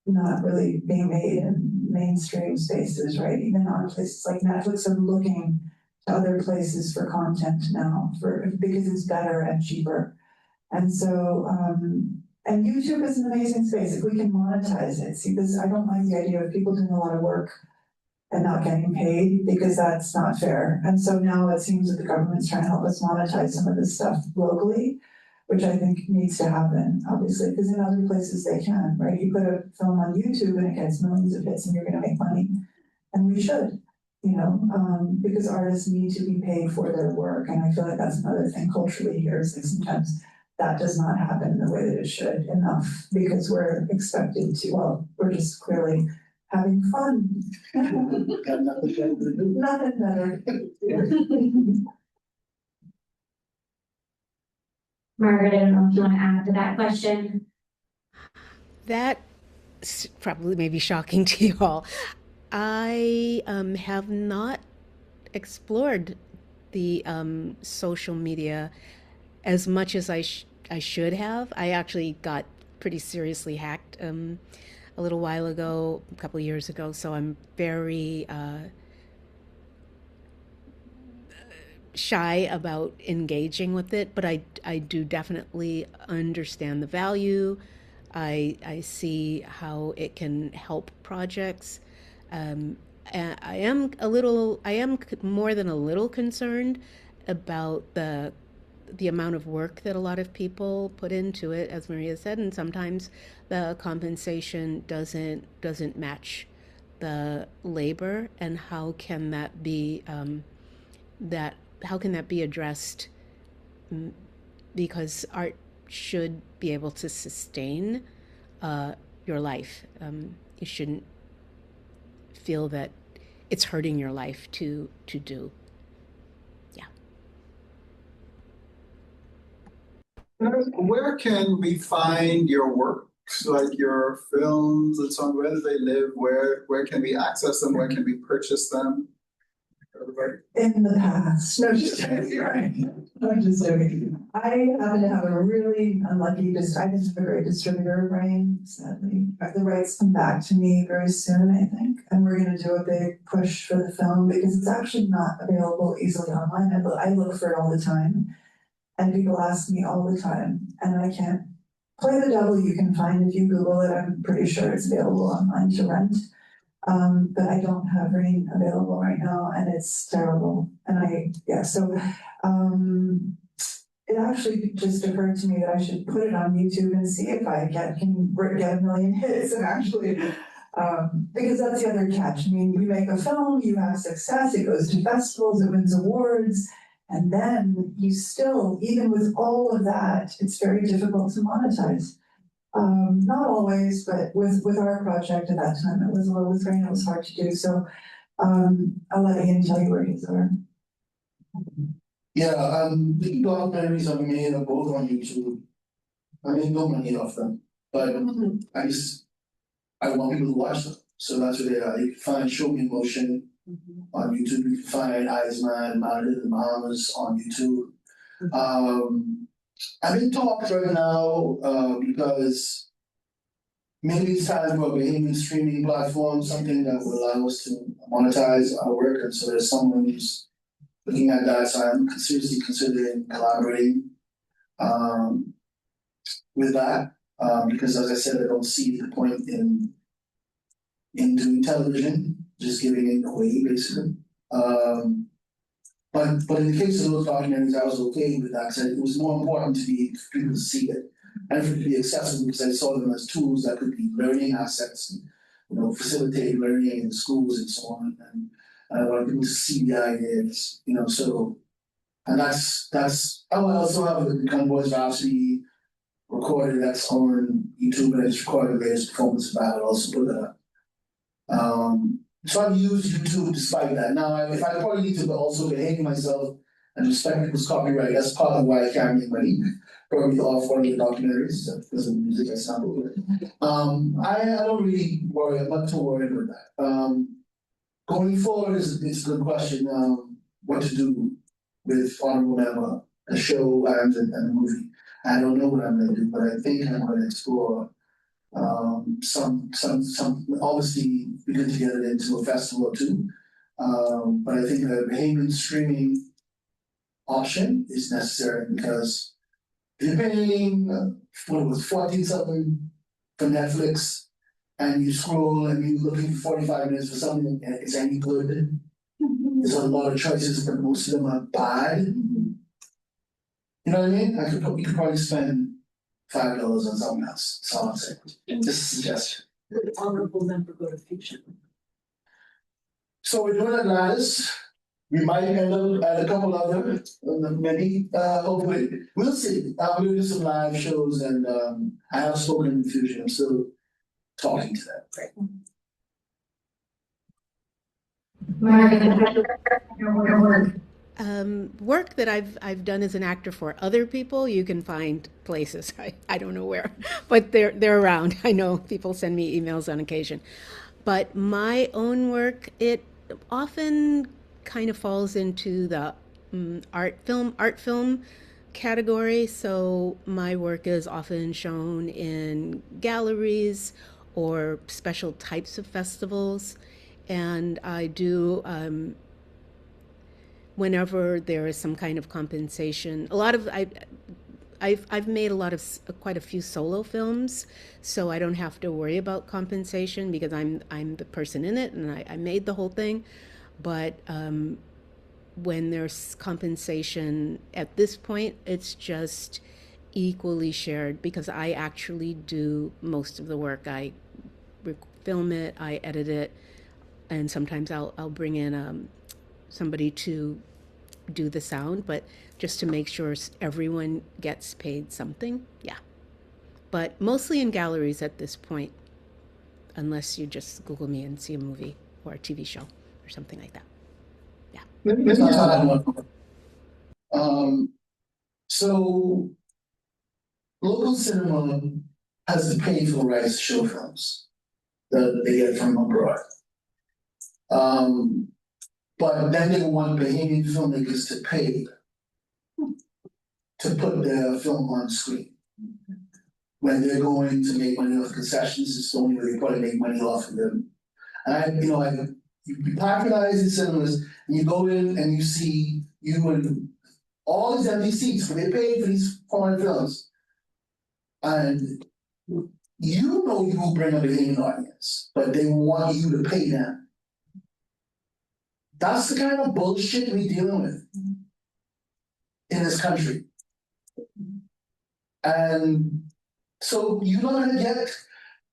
not really being made in mainstream spaces, right? Even on places like Netflix are looking to other places for content now, because it's better and cheaper. And so, and YouTube is an amazing space if we can monetize it. See, I don't like the idea of people doing a lot of work and not getting paid, because that's not fair. And so now it seems that the government's trying to help us monetize some of this stuff locally, which I think needs to happen, obviously, because in other places they can, right? You put a film on YouTube and it gets millions of hits and you're going to make money. And we should, because artists need to be paid for their work. And I feel like that's another thing culturally here is that sometimes that does not happen the way that it should enough, because we're expected to, we're just clearly having fun. Got nothing better to do. Nothing better. Margaret, I don't know if you want to add to that question. That's probably maybe shocking to you all. I have not explored the social media as much as I should have. I actually got pretty seriously hacked a little while ago, a couple of years ago, so I'm very shy about engaging with it, but I do definitely understand the value. I see how it can help projects. And I am more than a little concerned about the amount of work that a lot of people put into it, as Maria said, and sometimes the compensation doesn't match the labor. And how can that be how can that be addressed? Because art should be able to sustain your life. You shouldn't feel that it's hurting your life to do. Yeah. Where can we find your works, like your films and so on? Where do they live? Where can we access them? Where can we purchase them? Everybody. In the past. No, just joking. Right. I'm just joking. I happen to have a really unlucky, I didn't have a great distributor of Rain, sadly. The rights come back to me very soon, I think. And we're going to do a big push for the film because it's actually not available easily online. I look for it all the time. And people ask me all the time. And I can't play the devil. You can find if you Google it. I'm pretty sure it's available online to rent. But I don't have rain available right now and it's terrible. And it actually just occurred to me that I should put it on YouTube and see if I can get a million hits and actually, because that's the other catch. I mean, you make a film, you have success, it goes to festivals, it wins awards, and then you still, even with all of that, it's very difficult to monetize. Not always, but with our project at that time, it was a little with rain, it was hard to do. So I'll let Ian tell you where his are. Yeah, the documentaries I've made are both on YouTube. I made no money off them, but I want people to watch them. So that's what they are. You can find Show Me Motion on YouTube. You can find Eisman, Mounted in the Bahamas on YouTube. I'm in talks right now because maybe it's time for a Bahamian streaming platform, something that will allow us to monetize our work. And so there's someone who's looking at that. So I'm seriously considering collaborating with that. Because as I said, I don't see the point in doing television, just giving it away basically. But in the case of those documentaries, I was okay with that because it was more important to be for people to see it and for it to be accessible because I saw them as tools that could be learning assets and facilitate learning in schools and so on. And I wanted people to see the ideas, so and that's I also have the Gun Boys Rhapsody recorded that's on YouTube and it's recorded the latest performance of that. I'll also put that up. So I've used YouTube despite that. Now, if I probably need to also behave myself and respect people's copyright, that's part of why I can't make money. Probably off one of the documentaries because of the music I sample with. I don't really worry. I'm not too worried about that. Going forward it's a good question. What to do with Honorable Member, the show and the movie. I don't know what I'm going to do, but I think I'm going to explore some obviously we need to get it into a festival too. But I think a Bahamian streaming option is necessary because if you're paying what it was 14 something for Netflix and you scroll and you're looking for 45 minutes for something and it's any good, there's a lot of choices, but most of them are bad. You know what I mean? You could probably spend $5 on something else. That's all I'm saying. Just a suggestion. The honorable member go to fiction. So we're doing Atlantis. We might end up at a couple other, maybe, hopefully. We'll see. We're gonna do some live shows and I have spoken in Fusion. I'm still talking to them. Your work. Work that I've done as an actor for other people, you can find places. I don't know where, but they're around. I know people send me emails on occasion. But my own work, it often kind of falls into the art film category. So my work is often shown in galleries or special types of festivals, and I do. Whenever there is some kind of compensation, I've made quite a few solo films, so I don't have to worry about compensation because I'm the person in it and I made the whole thing. But when there's compensation at this point, it's just equally shared because I actually do most of the work. I film it, I edit it, and sometimes I'll bring in somebody to do the sound, but just to make sure everyone gets paid something. Yeah. But mostly in galleries at this point, unless you just Google me and see a movie or a TV show or something like that. Yeah. Let me just add one. So local cinema has to pay for the rights to show films that they get from abroad. But then they want Bahamian filmmakers to pay to put their film on screen. When they're going to make money off concessions, it's the only way they probably make money off of them. And you patronize in cinemas, and you go in and you see and all these empty seats, but they paid for these foreign films. And you know you will bring a Bahamian audience, but they want you to pay them. That's the kind of bullshit we're dealing with in this country. And so you're not gonna get,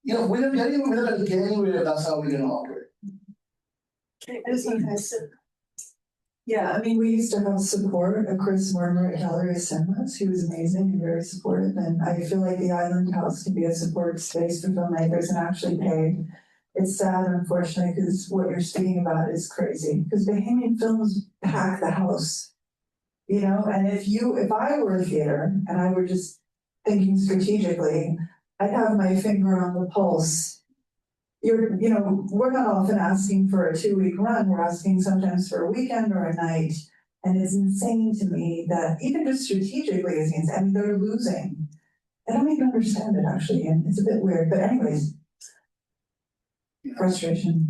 we're not gonna get anywhere if that's how we're gonna operate. I just want to say, yeah, I mean, we used to have support of Chris Mortimer at Gallery Cinemas. He was amazing and very supportive. And I feel like the Island House can be a support space for filmmakers and actually pay. It's sad, unfortunately, because what you're speaking about is crazy. Because Bahamian films pack the house, and if I were a theater and I were just thinking strategically, I'd have my finger on the pulse. We're not often asking for a 2-week run, we're asking sometimes for a weekend or a night. And it's insane to me that even just strategically, they're losing. I don't even understand it actually, and it's a bit weird, but anyways. Frustration.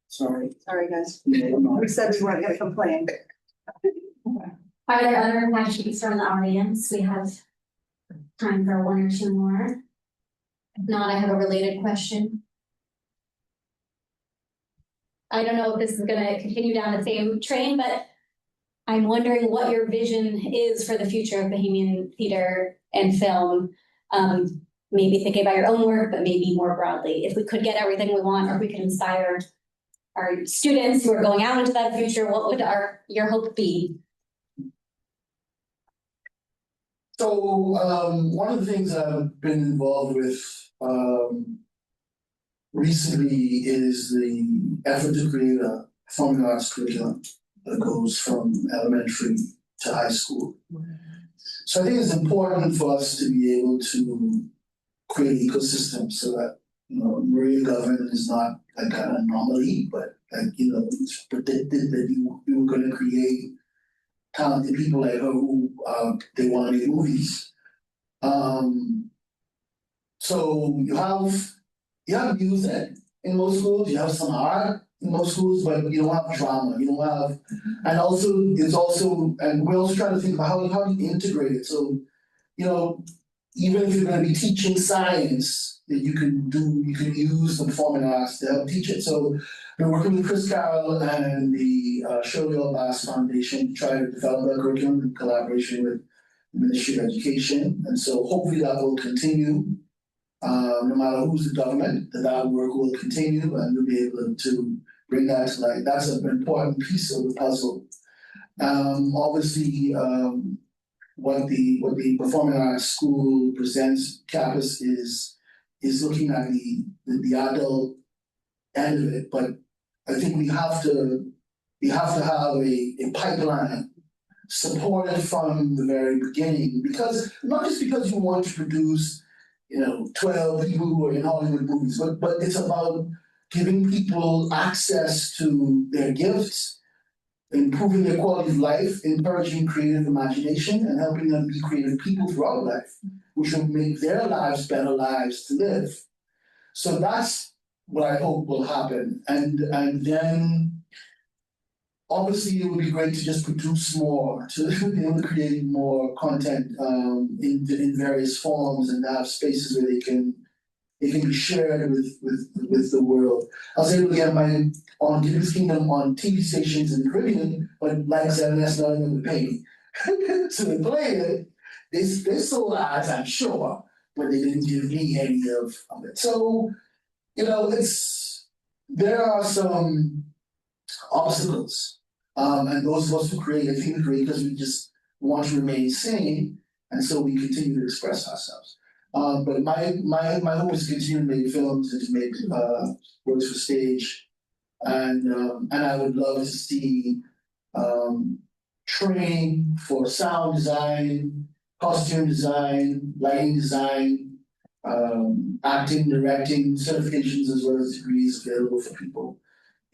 Sorry. Sorry, guys. No, We said we weren't gonna complain. Are there other questions from the audience? We have time for one or two more. If not, I have a related question. I don't know if this is gonna continue down the same train, but I'm wondering what your vision is for the future of Bahamian theater and film. Maybe thinking about your own work, but maybe more broadly. If we could get everything we want, or if we could inspire our students who are going out into that future, what would your hope be? So one of the things I've been involved with recently is the effort to create a performing arts curriculum that goes from elementary to high school. So I think it's important for us to be able to create an ecosystem so that Maria government is not like an anomaly, but it's predicted that you were going to create talented people like her who they want to make movies. So you have music in most schools, you have some art in most schools, but you don't have drama, you don't have, and we're also trying to think about how do you integrate it. So, even if you're going to be teaching science, that you can use the performing arts to help teach it. So we're working with Chris Carroll and the Shirley L. Bass Foundation to try to develop that curriculum in collaboration with the Ministry of Education. And so hopefully that will continue, no matter who's the government, that work will continue and we'll be able to bring that to light. That's an important piece of the puzzle. Obviously, what the performing arts school presents campus is looking at the adult end of it, but I think we have to have a pipeline supported from the very beginning, because not just because you want to produce 12 people who are in Hollywood movies, but it's about giving people access to their gifts, improving their quality of life, encouraging creative imagination, and helping them be creative people throughout life, which will make their lives better lives to live. So that's what I hope will happen. And then obviously it would be great to just produce more, to be able to create more content in various forms and have spaces where they can be shared with the world. I was able to get my on Gibbons Kingdom on TV stations in the Caribbean, but like I said, that's not enough to pay me. So they played it, they sold ads, I'm sure, but they didn't give me any of it. So, there are some obstacles. And those of us who create, I think we create because we just want to remain sane, and so we continue to express ourselves. But my hope is to continue to make films and to make works for stage, and I would love to see training for sound design, costume design, lighting design, acting, directing, certifications, as well as degrees available for people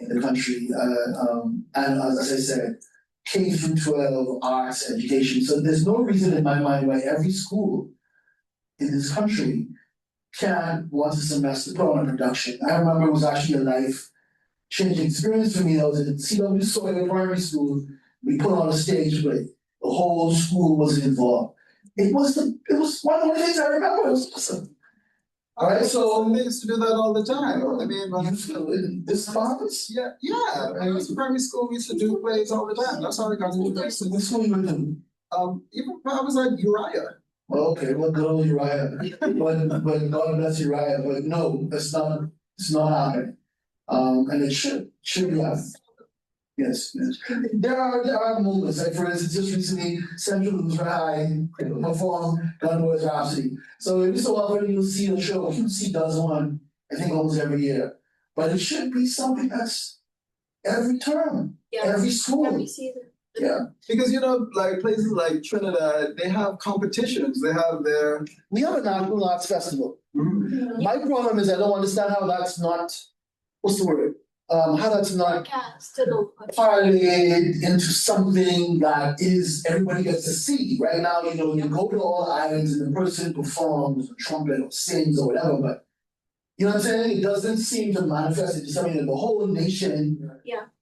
in the country. And as I said, K through 12 arts education. So there's no reason in my mind why every school in this country can once a semester put on a production. I remember it was actually a life-changing experience for me. I was at CW Sawyer Primary School. We put on a stage play. The whole school was involved. It was one of the things I remember. It was awesome. Alright, so They used to do that all the time. I mean, when this Bahamas? yeah, when I was in primary school, we used to do plays all the time. That's how I got into plays. Which school you went to? Even when I was at Uriah. Okay, well, good old Uriah, but God bless Uriah, but no, it's not happening. And it should be happening. Yes. There are moments, like for instance, just recently, Central Lutheran High performed Gun Boys Rhapsody. So every so often you'll see a show, QC does one, I think almost every year. But it should be something that's every term, every school. Every season. Yeah. Because like places like Trinidad, they have competitions. They have their We have a National Arts Festival. My problem is I don't understand how that's not, what's the word? How that's not Cast to the. parlayed into something that is everybody gets to see. Right now, you go to all islands and the person performs a trumpet or sings or whatever, but you know what I'm saying? It doesn't seem to manifest into something that the whole nation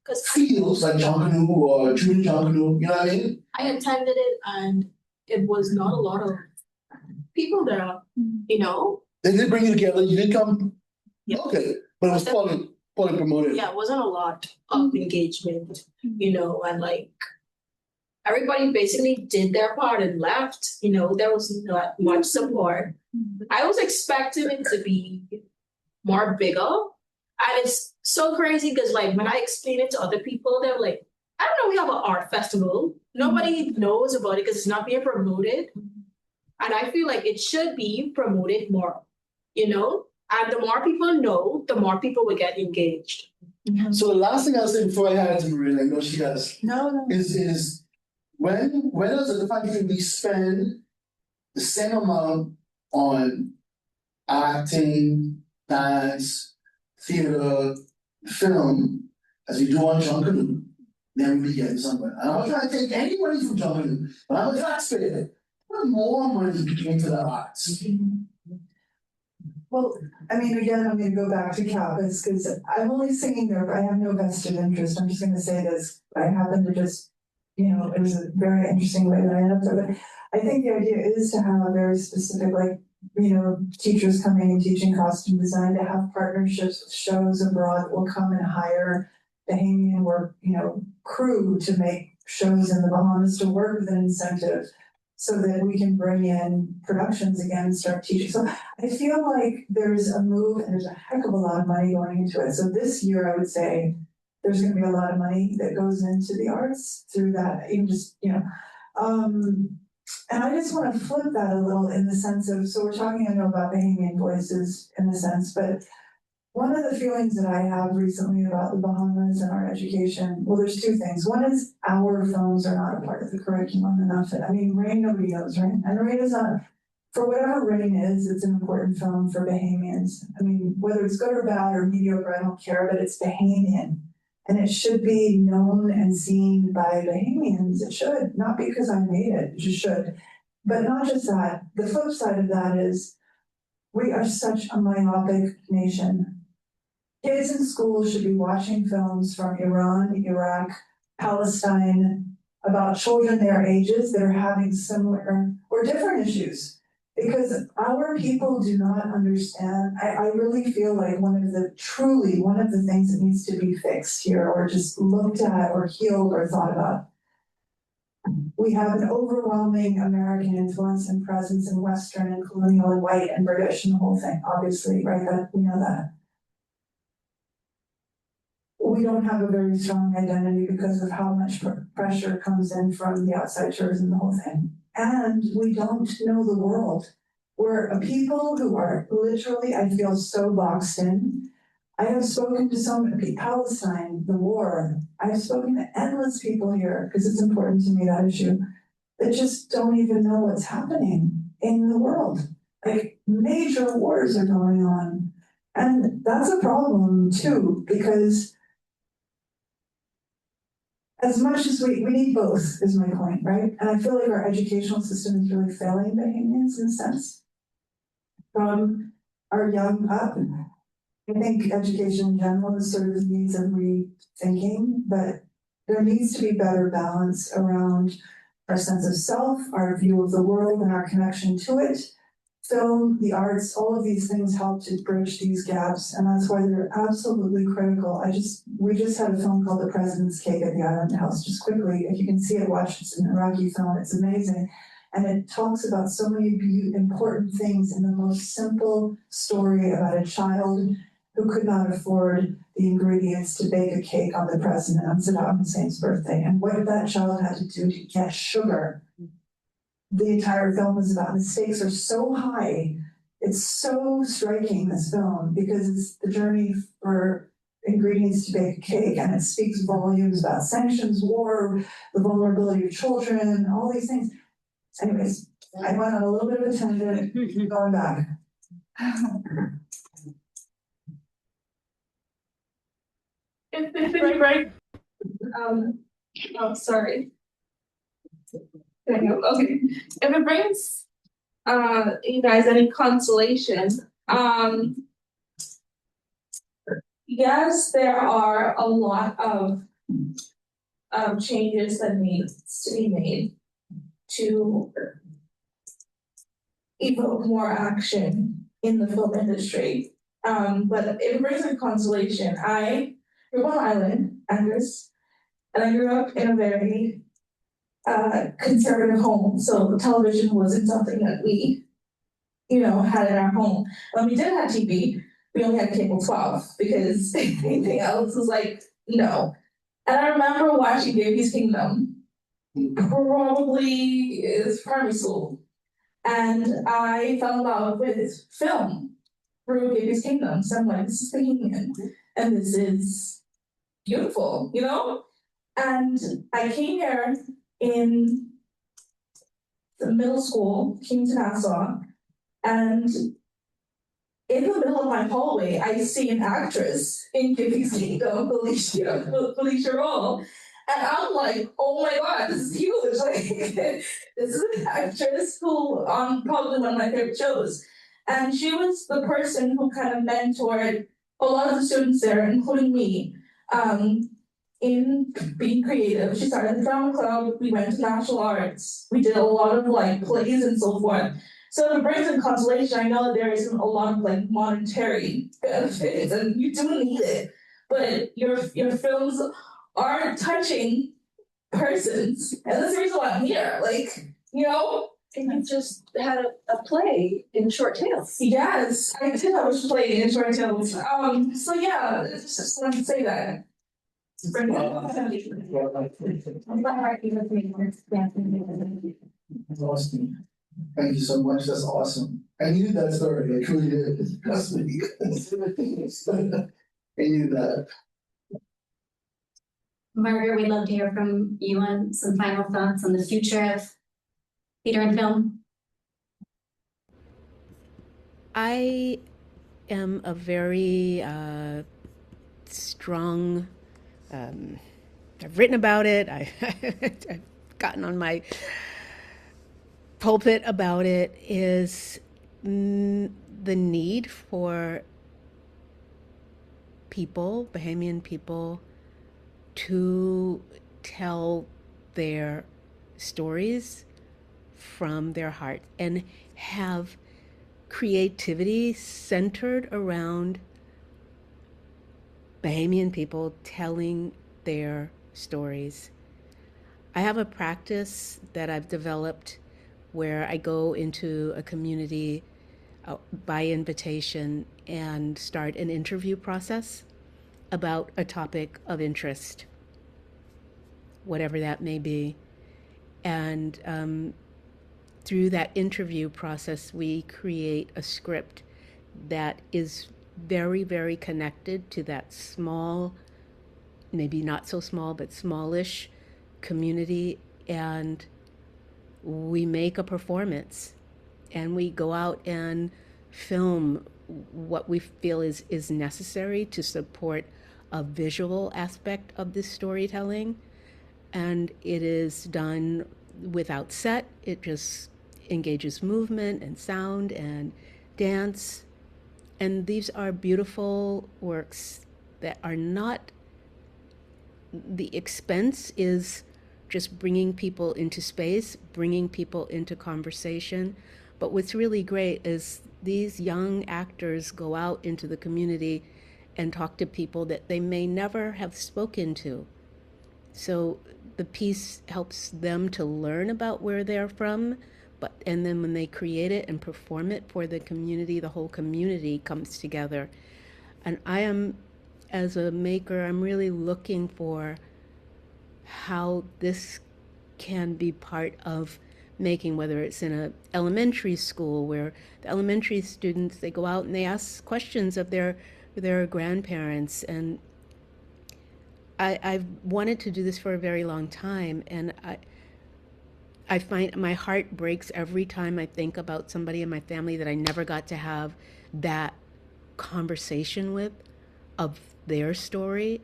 Because feels like John Canoe or Junior John Canoe, you know what I mean? I attended it and it was not a lot of people there, They did bring you together, you did come. Yeah. Okay, but it was poorly promoted. Yeah, it wasn't a lot of engagement, and like everybody basically did their part and left, there was not much support. I was expecting it to be more bigger. And it's so crazy because like when I explain it to other people, they're like, I don't know, we have an art festival. Nobody knows about it because it's not being promoted. And I feel like it should be promoted more, and the more people know, the more people will get engaged. So the last thing I'll say before I hand it to Maria, I know she has, No. is when as a country we spend the same amount on acting, dance, theater, film, as we do on John Canoe, then we get somewhere. And I'm not trying to take anybody from John Canoe, but I'm a taxpayer. Put more money into the arts. Well, I mean, again, I'm gonna go back to campus, because I'm only singing there, but I have no vested interest. I'm just gonna say this. I happen to just, it was a very interesting way that I ended up there. But I think the idea is to have a very specific, like, teachers coming and teaching costume design, to have partnerships with shows abroad that will come and hire Bahamian work, crew to make shows in the Bahamas to work with an incentive so that we can bring in productions again and start teaching. So I feel like there's a move and there's a heck of a lot of money going into it. So this year I would say there's gonna be a lot of money that goes into the arts through that, even just, and I just want to flip that a little in the sense of, so we're talking, I know, about Bahamian voices in a sense, but one of the feelings that I have recently about the Bahamas and our education, well, there's two things. One is our films are not a part of the curriculum enough. I mean, Rain, nobody knows Rain. And Rain is not, for whatever Rain is, it's an important film for Bahamians. I mean, whether it's good or bad or mediocre, I don't care, but it's Bahamian. And it should be known and seen by Bahamians. It should, not because I made it, it just should. But not just that, the flip side of that is we are such a myopic nation. Kids in school should be watching films from Iran, Iraq, Palestine, about children their ages that are having similar or different issues. Because our people do not understand. I really feel like one of the things that needs to be fixed here, or just looked at or healed or thought about. We have an overwhelming American influence and presence in Western and colonial and white and British and the whole thing, obviously, right? That we know that. We don't have a very strong identity because of how much pressure comes in from the outside tourism and the whole thing. And we don't know the world. We're a people who are literally, I feel, so boxed in. I have spoken to so many people, Palestine, the war. I have spoken to endless people here, because it's important to me, that issue, that just don't even know what's happening in the world. Like, major wars are going on. And that's a problem too, because as much as we need both, is my point, right? And I feel like our educational system is really failing Bahamians in a sense. From our young up, I think education in general is sort of needs of rethinking, but there needs to be better balance around our sense of self, our view of the world, and our connection to it, film, the arts, all of these things help to bridge these gaps, and that's why they're absolutely critical. We just had a film called The President's Cake at the Island House, just quickly, if you can see it, watch it. It's an Iraqi film, it's amazing. And it talks about so many important things in the most simple story about a child who could not afford the ingredients to bake a cake on the president on Saddam Hussein's birthday, and what that child had to do to get sugar. The entire film is about. The stakes are so high. It's so striking, this film, because it's the journey for ingredients to bake a cake, and it speaks volumes about sanctions, war, the vulnerability of children, all these things. Anyways, I went on a little bit of a tangent, going back. Right. Oh, sorry. Okay. If it brings you guys any consolation, yes, there are a lot of changes that needs to be made to evoke more action in the film industry. But if it brings any consolation, I grew up on an island, Angus, and I grew up in a very conservative home. So the television wasn't something that we, had in our home. When we did have TV, we only had cable 12 because anything else was like, no. And I remember watching Baby's Kingdom, probably is primary school. And I fell in love with film through Baby's Kingdom. So I'm like, this is Bahamian, and this is beautiful, And I came here in the middle school, came to Nassau, and in the middle of my hallway, I see an actress in Baby's Kingdom, Felicia Roll. And I'm like, oh my God, this is huge. Like, this is an actress who probably one of my favorite shows. And she was the person who kind of mentored a lot of the students there, including me, in being creative. She started the drama club, we went to national arts, we did a lot of plays and so forth. So if it brings in consolation, I know that there isn't a lot of monetary benefits, and you do need it. But your films are touching persons, and that's the reason why I'm here. And you just had a play in Short Tales. Yes, I did have a play in Short Tales. So yeah, just wanted to say that. Awesome. Thank you so much. That's awesome. I knew that story. I truly did. Trust me. I knew that. Margaret, we'd love to hear from you on some final thoughts on the future of theater and film. I am a very strong, I've written about it, I've gotten on my pulpit about it, is the need for people, Bahamian people, to tell their stories from their heart and have creativity centered around Bahamian people telling their stories. I have a practice that I've developed where I go into a community by invitation and start an interview process about a topic of interest, whatever that may be. And through that interview process, we create a script that is very, very connected to that small, maybe not so small, but smallish community. And we make a performance, and we go out and film what we feel is necessary to support a visual aspect of this storytelling. And it is done without set. It just engages movement and sound and dance. And these are beautiful works that are not, the expense is just bringing people into space, bringing people into conversation, But what's really great is these young actors go out into the community and talk to people that they may never have spoken to. So the piece helps them to learn about where they're from, and then when they create it and perform it for the community, the whole community comes together. And I am, as a maker, I'm really looking for how this can be part of making, whether it's in an elementary school where the elementary students, they go out and they ask questions of their grandparents. And I've wanted to do this for a very long time, and I find my heart breaks every time I think about somebody in my family that I never got to have that conversation with, of their story.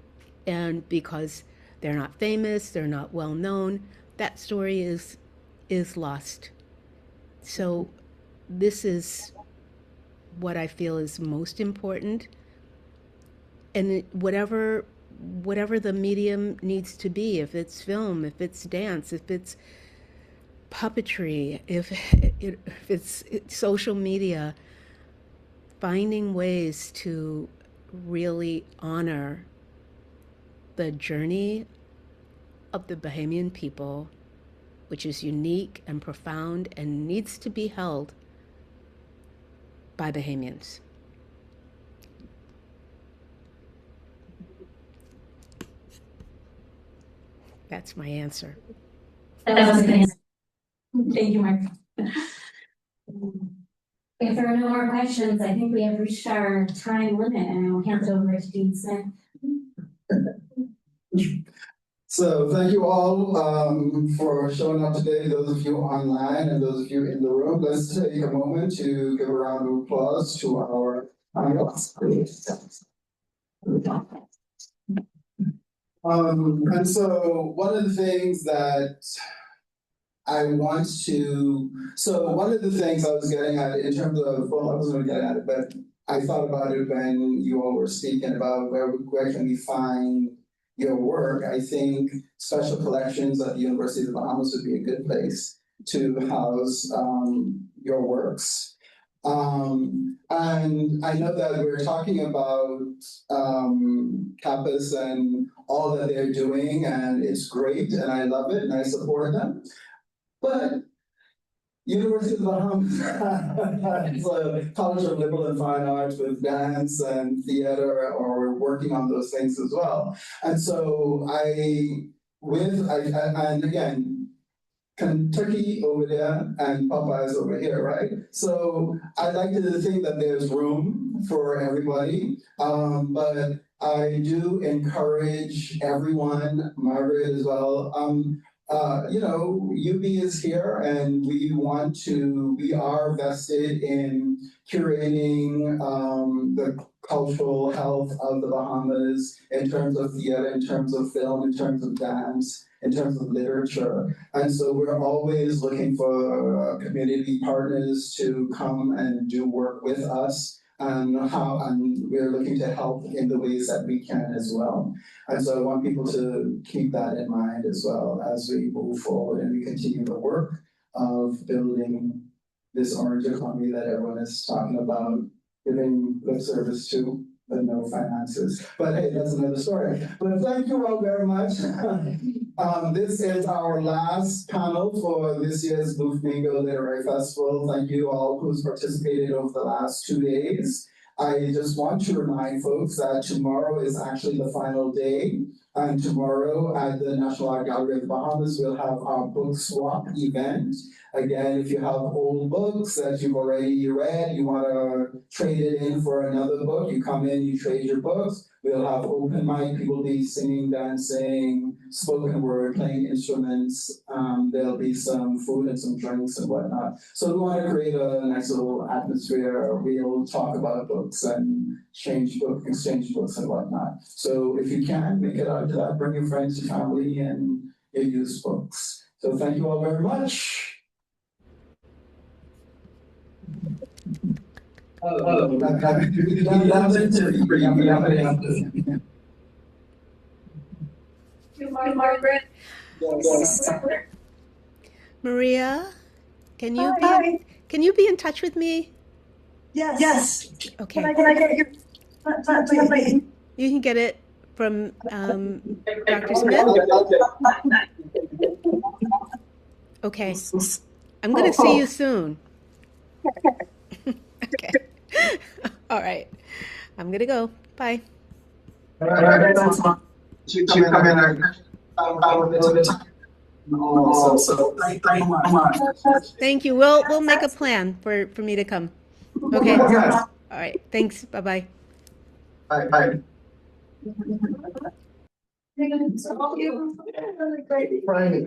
And because they're not famous, they're not well known, that story is lost. So this is what I feel is most important. And whatever the medium needs to be, if it's film, if it's dance, if it's puppetry, if it's social media, finding ways to really honor the journey of the Bahamian people, which is unique and profound and needs to be held by Bahamians. That's my answer. That was a good answer. Thank you, Mark. If there are no more questions, I think we have reached our time limit, and I'll hand it over to Dean Smith. So thank you all for showing up today, those of you online and those of you in the room. Let's take a moment to give a round of applause to our panelists. And so one of the things that one of the things I was getting at in terms of, well, I wasn't getting at it, but I thought about it when you all were speaking about where can we find your work. I think special collections at the University of the Bahamas would be a good place to house your works. And I know that we're talking about campus and all that they're doing, and it's great, and I love it, and I support them. But University of the Bahamas has a College of Liberal and Fine Arts with dance and theater, or we're working on those things as well. And so and again, Kentucky over there and Popeyes over here, right? So I'd like to think that there's room for everybody, but I do encourage everyone, Margaret as well. UB is here, and we are vested in curating the cultural health of the Bahamas in terms of theater, in terms of film, in terms of dance, in terms of literature. And so we're always looking for community partners to come and do work with us, and we're looking to help in the ways that we can as well. And so I want people to keep that in mind as well as we move forward and we continue the work of building this orange economy that everyone is talking about, giving lip service to, but no finances. But hey, that's another story. But thank you all very much. This is our last panel for this year's Bingo Literary Festival. Thank you all who's participated over the last 2 days. I just want to remind folks that tomorrow is actually the final day. And tomorrow at the National Art Gallery of the Bahamas, we'll have our book swap event. Again, if you have old books that you've already read, you want to trade it in for another book, you come in, you trade your books. We'll have open mic, people will be singing, dancing, spoken word, playing instruments. There'll be some food and some drinks and whatnot. So we want to create a nice little atmosphere. We'll talk about books and exchange books and whatnot. So if you can, make it out to that, bring your friends, your family, and your used books. So thank you all very much. Margaret. Maria, Can you be in touch with me? Yes. Okay. Can I get your? You can get it from Dr. Smith. Okay. I'm going to see you soon. Okay. All right. I'm going to go. Bye. All right, that's fine. You come in also. Thank you much. Thank you. We'll make a plan for me to come. Okay. Yes. All right. Thanks. Bye-bye. Bye. So, Friday.